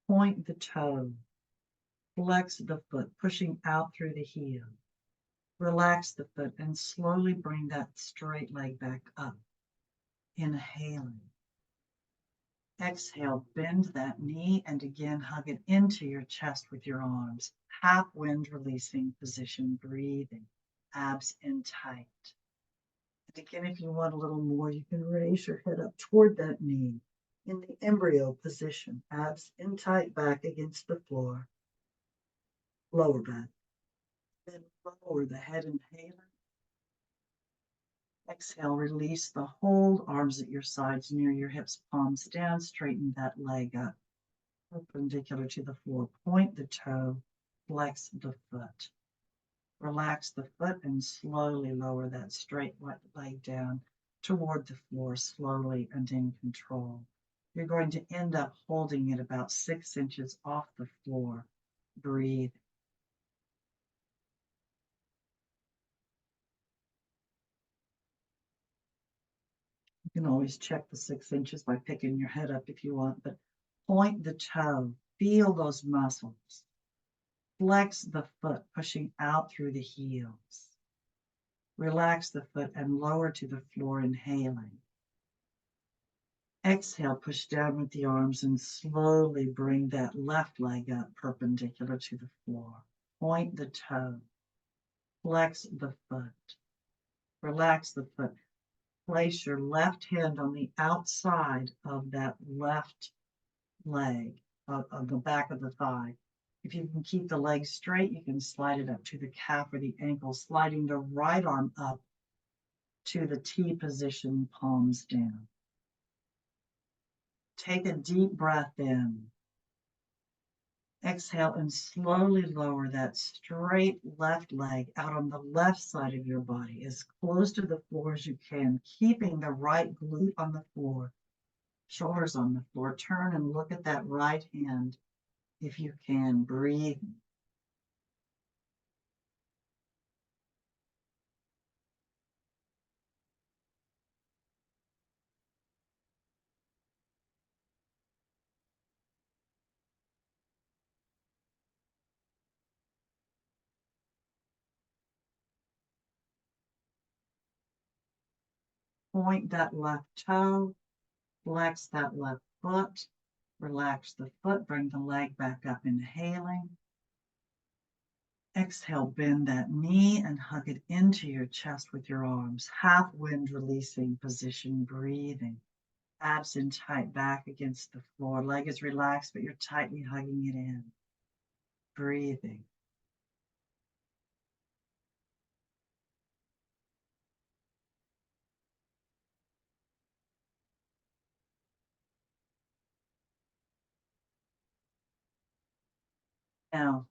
Point the toe, flex the foot, pushing out through the heel. Relax the foot and slowly bring that straight leg back up. Inhaling. Exhale, bend that knee and again hug it into your chest with your arms. Half wind releasing position, breathing. Abs in tight. And again, if you want a little more, you can raise your head up toward that knee in the embryo position. Abs in tight, back against the floor. Lower back. Then lower the head, inhaling. Exhale, release the hold, arms at your sides near your hips, palms down, straighten that leg up, perpendicular to the floor. Point the toe, flex the foot. Relax the foot and slowly lower that straight leg down toward the floor, slowly and in control. You're going to end up holding it about 6 inches off the floor. Breathe. You can always check the 6 inches by picking your head up if you want, but point the toe. Feel those muscles. Flex the foot, pushing out through the heels. Relax the foot and lower to the floor, inhaling. Exhale, push down with the arms and slowly bring that left leg up perpendicular to the floor. Point the toe. Flex the foot. Relax the foot. Place your left hand on the outside of that left leg, of the back of the thigh. If you can keep the leg straight, you can slide it up to the calf or the ankle, sliding the right arm up to the T position, palms down. Take a deep breath in. Exhale and slowly lower that straight left leg out on the left side of your body, as close to the floor as you can, keeping the right glute on the floor, shoulders on the floor. Turn and look at that right hand if you can. Breathe. Point that left toe, flex that left foot, relax the foot, bring the leg back up, inhaling. Exhale, bend that knee and hug it into your chest with your arms. Half wind releasing position, breathing. Abs in tight, back against the floor. Leg is relaxed, but you're tightly hugging it in. Breathing. Now,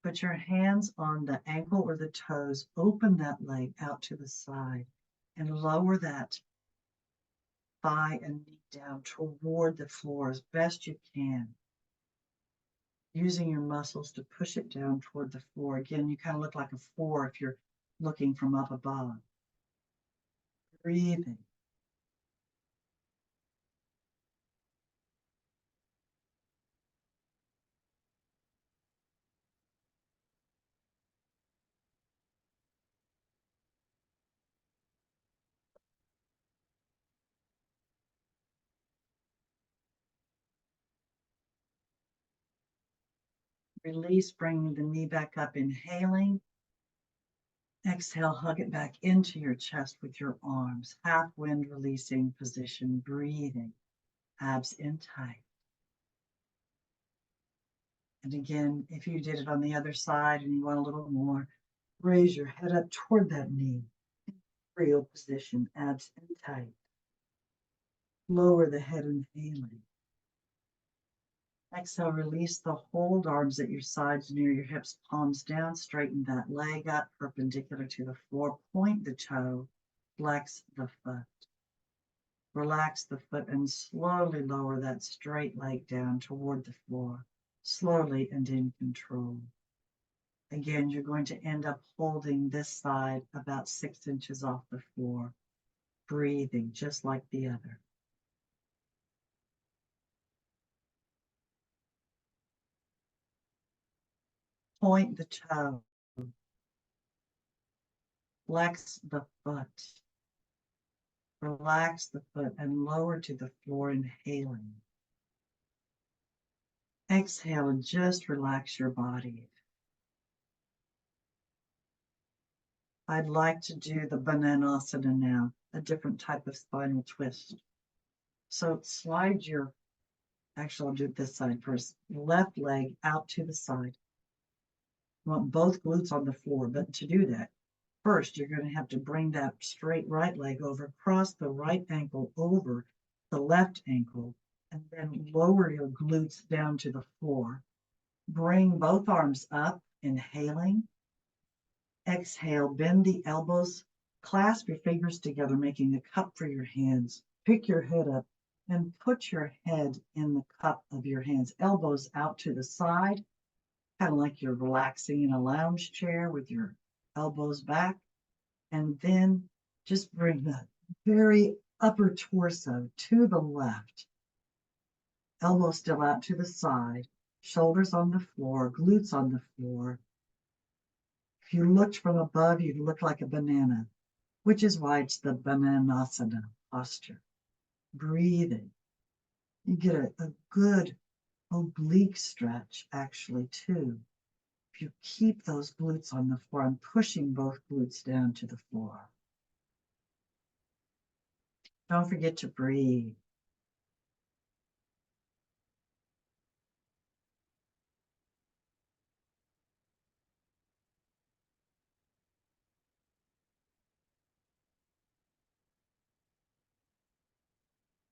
put your hands on the ankle or the toes. Open that leg out to the side and lower that thigh and knee down toward the floor as best you can. Using your muscles to push it down toward the floor. Again, you kind of look like a 4 if you're looking from up above. Breathing. Release, bringing the knee back up, inhaling. Exhale, hug it back into your chest with your arms. Half wind releasing position, breathing. Abs in tight. And again, if you did it on the other side and you want a little more, raise your head up toward that knee. Real position, abs in tight. Lower the head, inhaling. Exhale, release the hold, arms at your sides near your hips, palms down, straighten that leg up, perpendicular to the floor, point the toe, flex the foot. Relax the foot and slowly lower that straight leg down toward the floor, slowly and in control. Again, you're going to end up holding this side about 6 inches off the floor, breathing just like the other. Point the toe. Flex the foot. Relax the foot and lower to the floor, inhaling. Exhale and just relax your body. I'd like to do the Bananasana now, a different type of spinal twist. So slide your, actually I'll do it this side first, left leg out to the side. You want both glutes on the floor, but to do that, First, you're going to have to bring that straight right leg over, cross the right ankle over the left ankle, and then lower your glutes down to the floor. Bring both arms up, inhaling. Exhale, bend the elbows, clasp your fingers together, making a cup for your hands. Pick your head up and put your head in the cup of your hands, elbows out to the side, kind of like you're relaxing in a lounge chair with your elbows back. And then just bring the very upper torso to the left, elbows still out to the side, shoulders on the floor, glutes on the floor. If you looked from above, you'd look like a banana, which is why it's the Bananasana posture. Breathing. You get a good oblique stretch, actually, too. If you keep those glutes on the floor, I'm pushing both glutes down to the floor. Don't forget to breathe.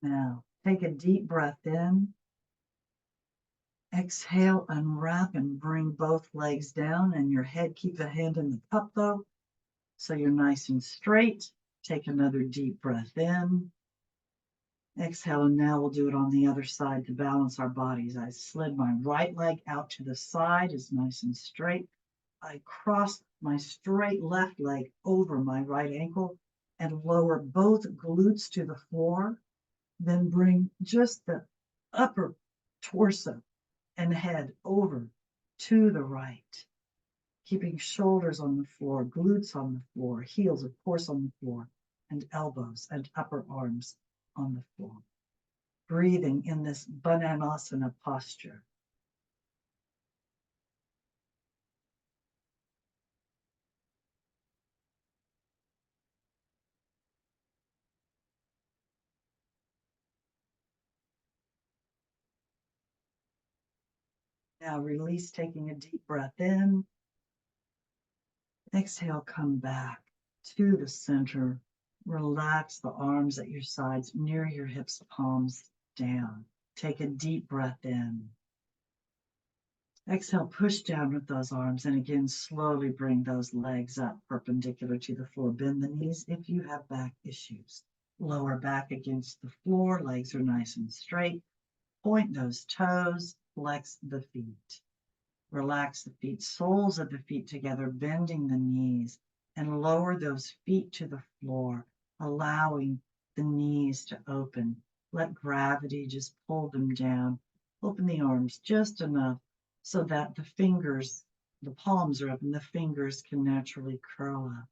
Now, take a deep breath in. Exhale, unwrap and bring both legs down and your head. Keep the hand in the cup though, so you're nice and straight. Take another deep breath in. Exhale, and now we'll do it on the other side to balance our bodies. I slid my right leg out to the side, is nice and straight. I crossed my straight left leg over my right ankle and lower both glutes to the floor. Then bring just the upper torso and head over to the right, keeping shoulders on the floor, glutes on the floor, heels, of course, on the floor, and elbows and upper arms on the floor. Breathing in this Bananasana posture. Now release, taking a deep breath in. Exhale, come back to the center. Relax the arms at your sides, near your hips, palms down. Take a deep breath in. Exhale, push down with those arms, and again, slowly bring those legs up perpendicular to the floor. Bend the knees if you have back issues. Lower back against the floor, legs are nice and straight. Point those toes, flex the feet. Relax the feet, soles of the feet together, bending the knees, and lower those feet to the floor, allowing the knees to open. Let gravity just pull them down. Open the arms just enough so that the fingers, the palms are up and the fingers can naturally curl up.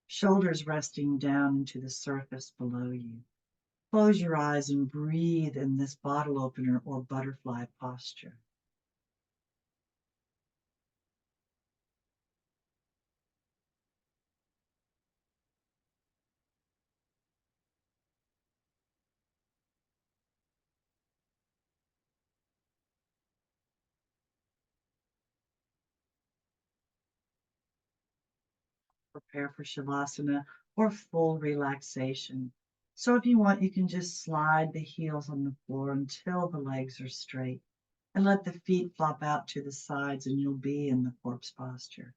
Shoulders resting down into the surface below you. Close your eyes and breathe in this bottle opener or butterfly posture. Prepare for Shavasana or full relaxation. So if you want, you can just slide the heels on the floor until the legs are straight and let the feet flop out to the sides and you'll be in the corpse posture.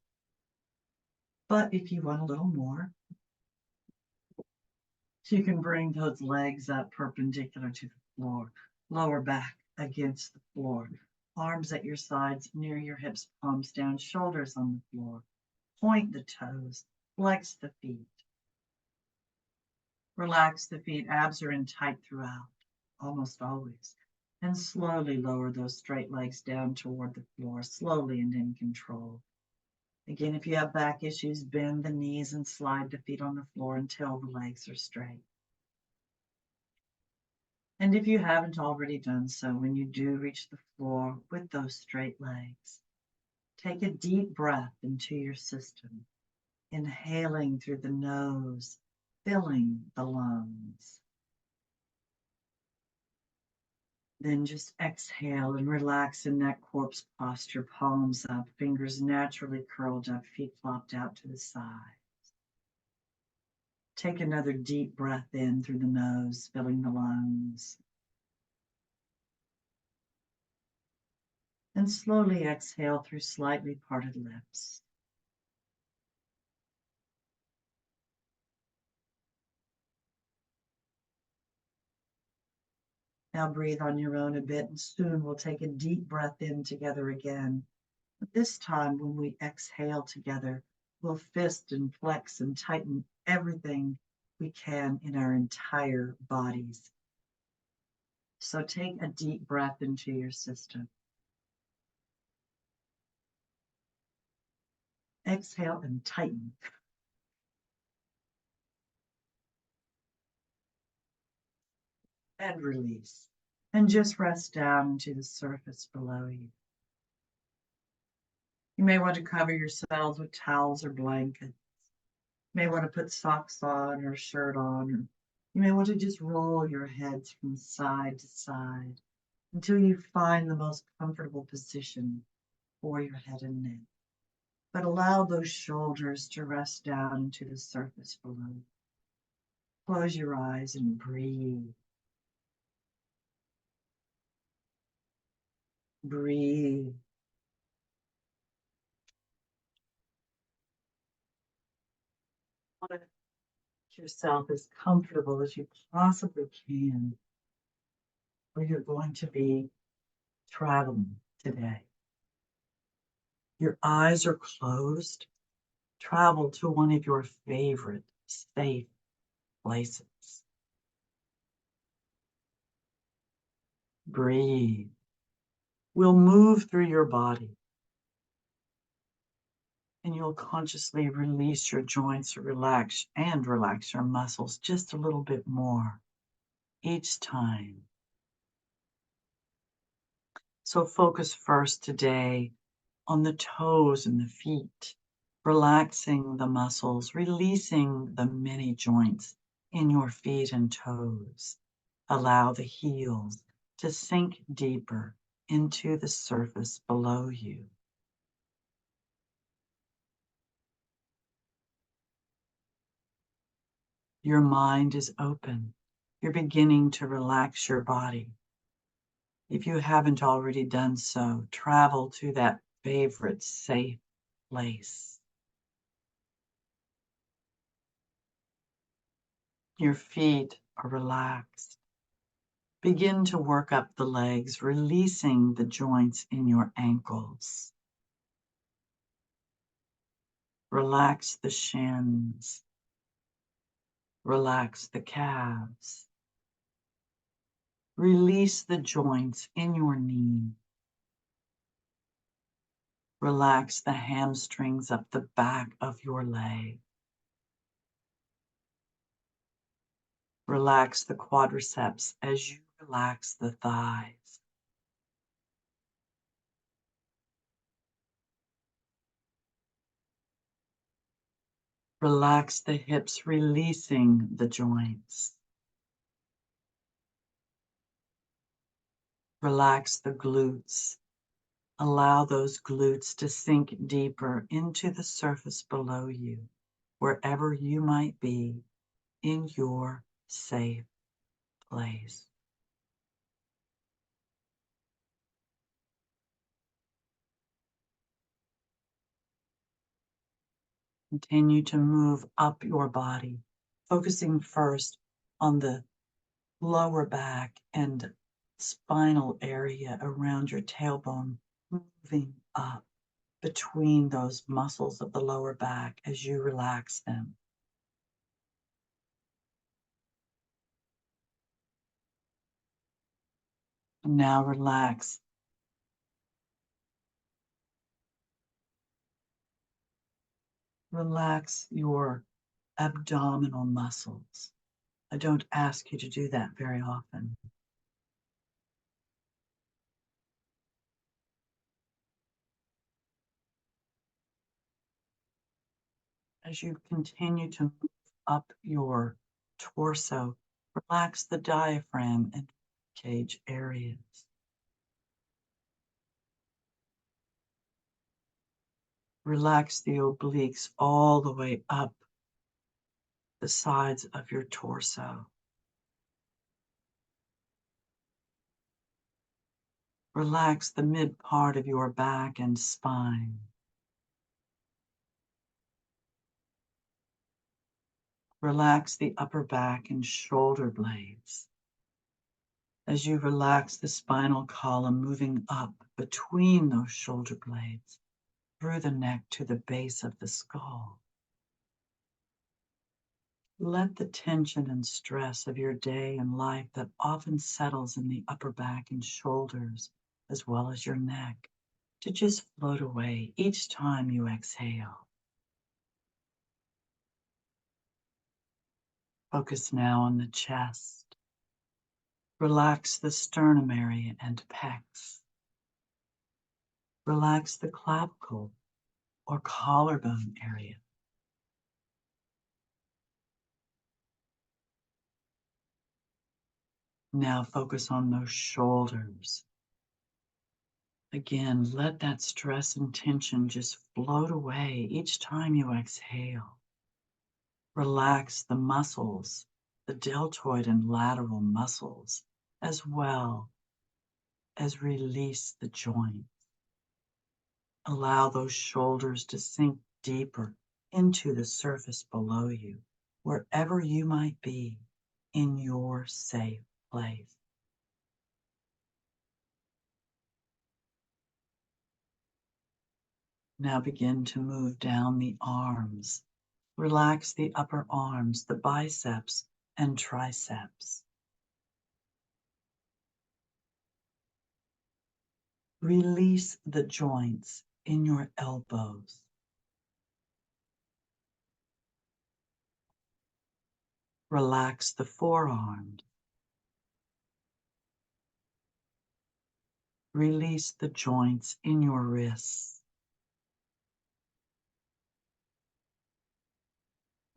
But if you want a little more, you can bring those legs up perpendicular to the floor, lower back against the floor, arms at your sides near your hips, palms down, shoulders on the floor. Point the toes, flex the feet. Relax the feet, abs are in tight throughout, almost always. And slowly lower those straight legs down toward the floor, slowly and in control. Again, if you have back issues, bend the knees and slide the feet on the floor until the legs are straight. And if you haven't already done so, when you do reach the floor with those straight legs, take a deep breath into your system, inhaling through the nose, filling the lungs. Then just exhale and relax in that corpse posture, palms up, fingers naturally curled up, feet flopped out to the side. Take another deep breath in through the nose, filling the lungs. And slowly exhale through slightly parted lips. Now breathe on your own a bit, and soon we'll take a deep breath in together again. But this time, when we exhale together, we'll fist and flex and tighten everything we can in our entire bodies. So take a deep breath into your system. Exhale and tighten. And release. And just rest down into the surface below you. You may want to cover yourselves with towels or blankets. You may want to put socks on or a shirt on. Or you may want to just roll your heads from side to side until you find the most comfortable position for your head and neck. But allow those shoulders to rest down into the surface below. Close your eyes and breathe. Breathe. Make yourself as comfortable as you possibly can, where you're going to be traveling today. Your eyes are closed. Travel to one of your favorite safe places. Breathe. We'll move through your body, and you'll consciously release your joints, relax your muscles just a little bit more each time. So focus first today on the toes and the feet, relaxing the muscles, releasing the many joints in your feet and toes. Allow the heels to sink deeper into the surface below you. Your mind is open. You're beginning to relax your body. If you haven't already done so, travel to that favorite safe place. Your feet are relaxed. Begin to work up the legs, releasing the joints in your ankles. Relax the shins. Relax the calves. Release the joints in your knee. Relax the hamstrings up the back of your leg. Relax the quadriceps as you relax the thighs. Relax the hips, releasing the joints. Relax the glutes. Allow those glutes to sink deeper into the surface below you, wherever you might be in your safe place. Continue to move up your body, focusing first on the lower back and spinal area around your tailbone, moving up between those muscles of the lower back as you relax them. And now relax. Relax your abdominal muscles. I don't ask you to do that very often. As you continue to move up your torso, relax the diaphragm and cage areas. Relax the obliques all the way up the sides of your torso. Relax the mid part of your back and spine. Relax the upper back and shoulder blades. As you relax the spinal column moving up between those shoulder blades, through the neck to the base of the skull. Let the tension and stress of your day and life that often settles in the upper back and shoulders, as well as your neck, to just float away each time you exhale. Focus now on the chest. Relax the sternum area and pecs. Relax the clavicle or collarbone area. Now focus on those shoulders. Again, let that stress and tension just float away each time you exhale. Relax the muscles, the deltoid and lateral muscles, as well as release the joints. Allow those shoulders to sink deeper into the surface below you, wherever you might be in your safe place. Now begin to move down the arms. Relax the upper arms, the biceps and triceps. Release the joints in your elbows. Relax the forearms. Release the joints in your wrists.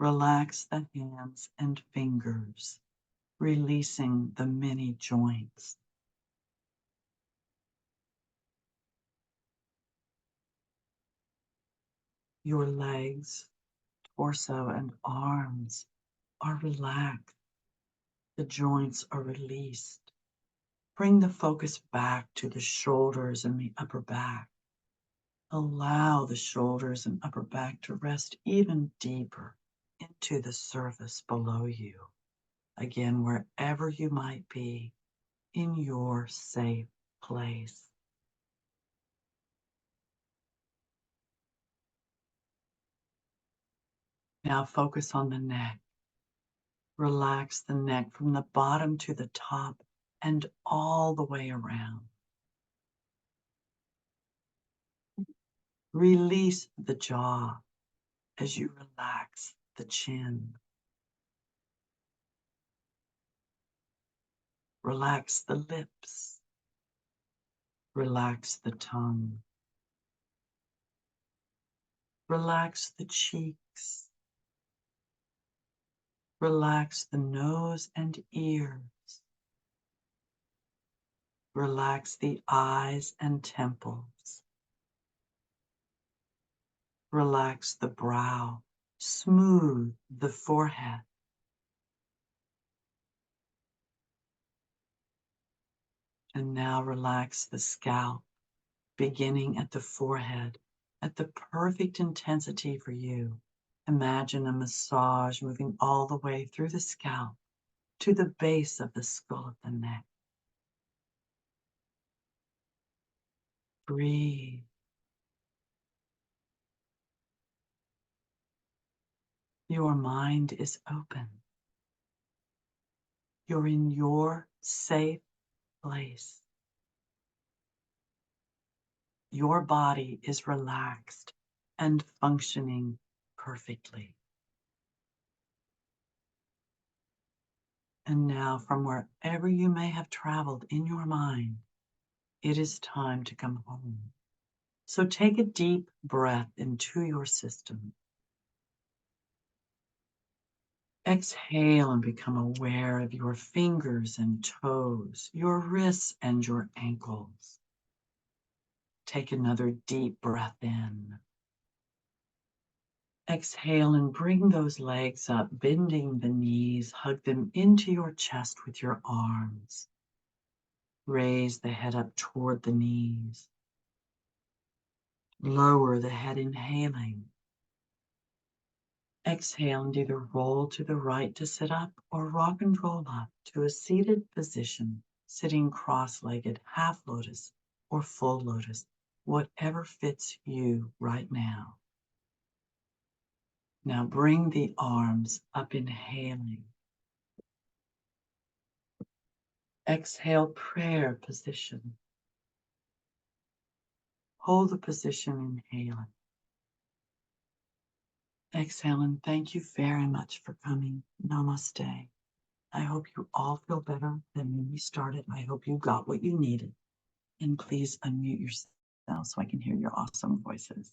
Relax the hands and fingers, releasing the many joints. Your legs, torso, and arms are relaxed. The joints are released. Bring the focus back to the shoulders and the upper back. Allow the shoulders and upper back to rest even deeper into the surface below you. Again, wherever you might be in your safe place. Now focus on the neck. Relax the neck from the bottom to the top and all the way around. Release the jaw as you relax the chin. Relax the lips. Relax the tongue. Relax the cheeks. Relax the nose and ears. Relax the eyes and temples. Relax the brow. Smooth the forehead. And now relax the scalp, beginning at the forehead, at the perfect intensity for you. Imagine a massage moving all the way through the scalp to the base of the skull of the neck. Breathe. Your mind is open. You're in your safe place. Your body is relaxed and functioning perfectly. And now, from wherever you may have traveled in your mind, it is time to come home. So take a deep breath into your system. Exhale and become aware of your fingers and toes, your wrists and your ankles. Take another deep breath in. Exhale and bring those legs up, bending the knees, hug them into your chest with your arms. Raise the head up toward the knees. Lower the head, inhaling. Exhale and either roll to the right to sit up or rock and roll up to a seated position, sitting cross-legged, half lotus or full lotus, whatever fits you right now. Now bring the arms up, inhaling. Exhale, prayer position. Hold the position, inhaling. Exhale, and thank you very much for coming. Namaste. I hope you all feel better than when we started. I hope you got what you needed. And please unmute yourself so I can hear your awesome voices.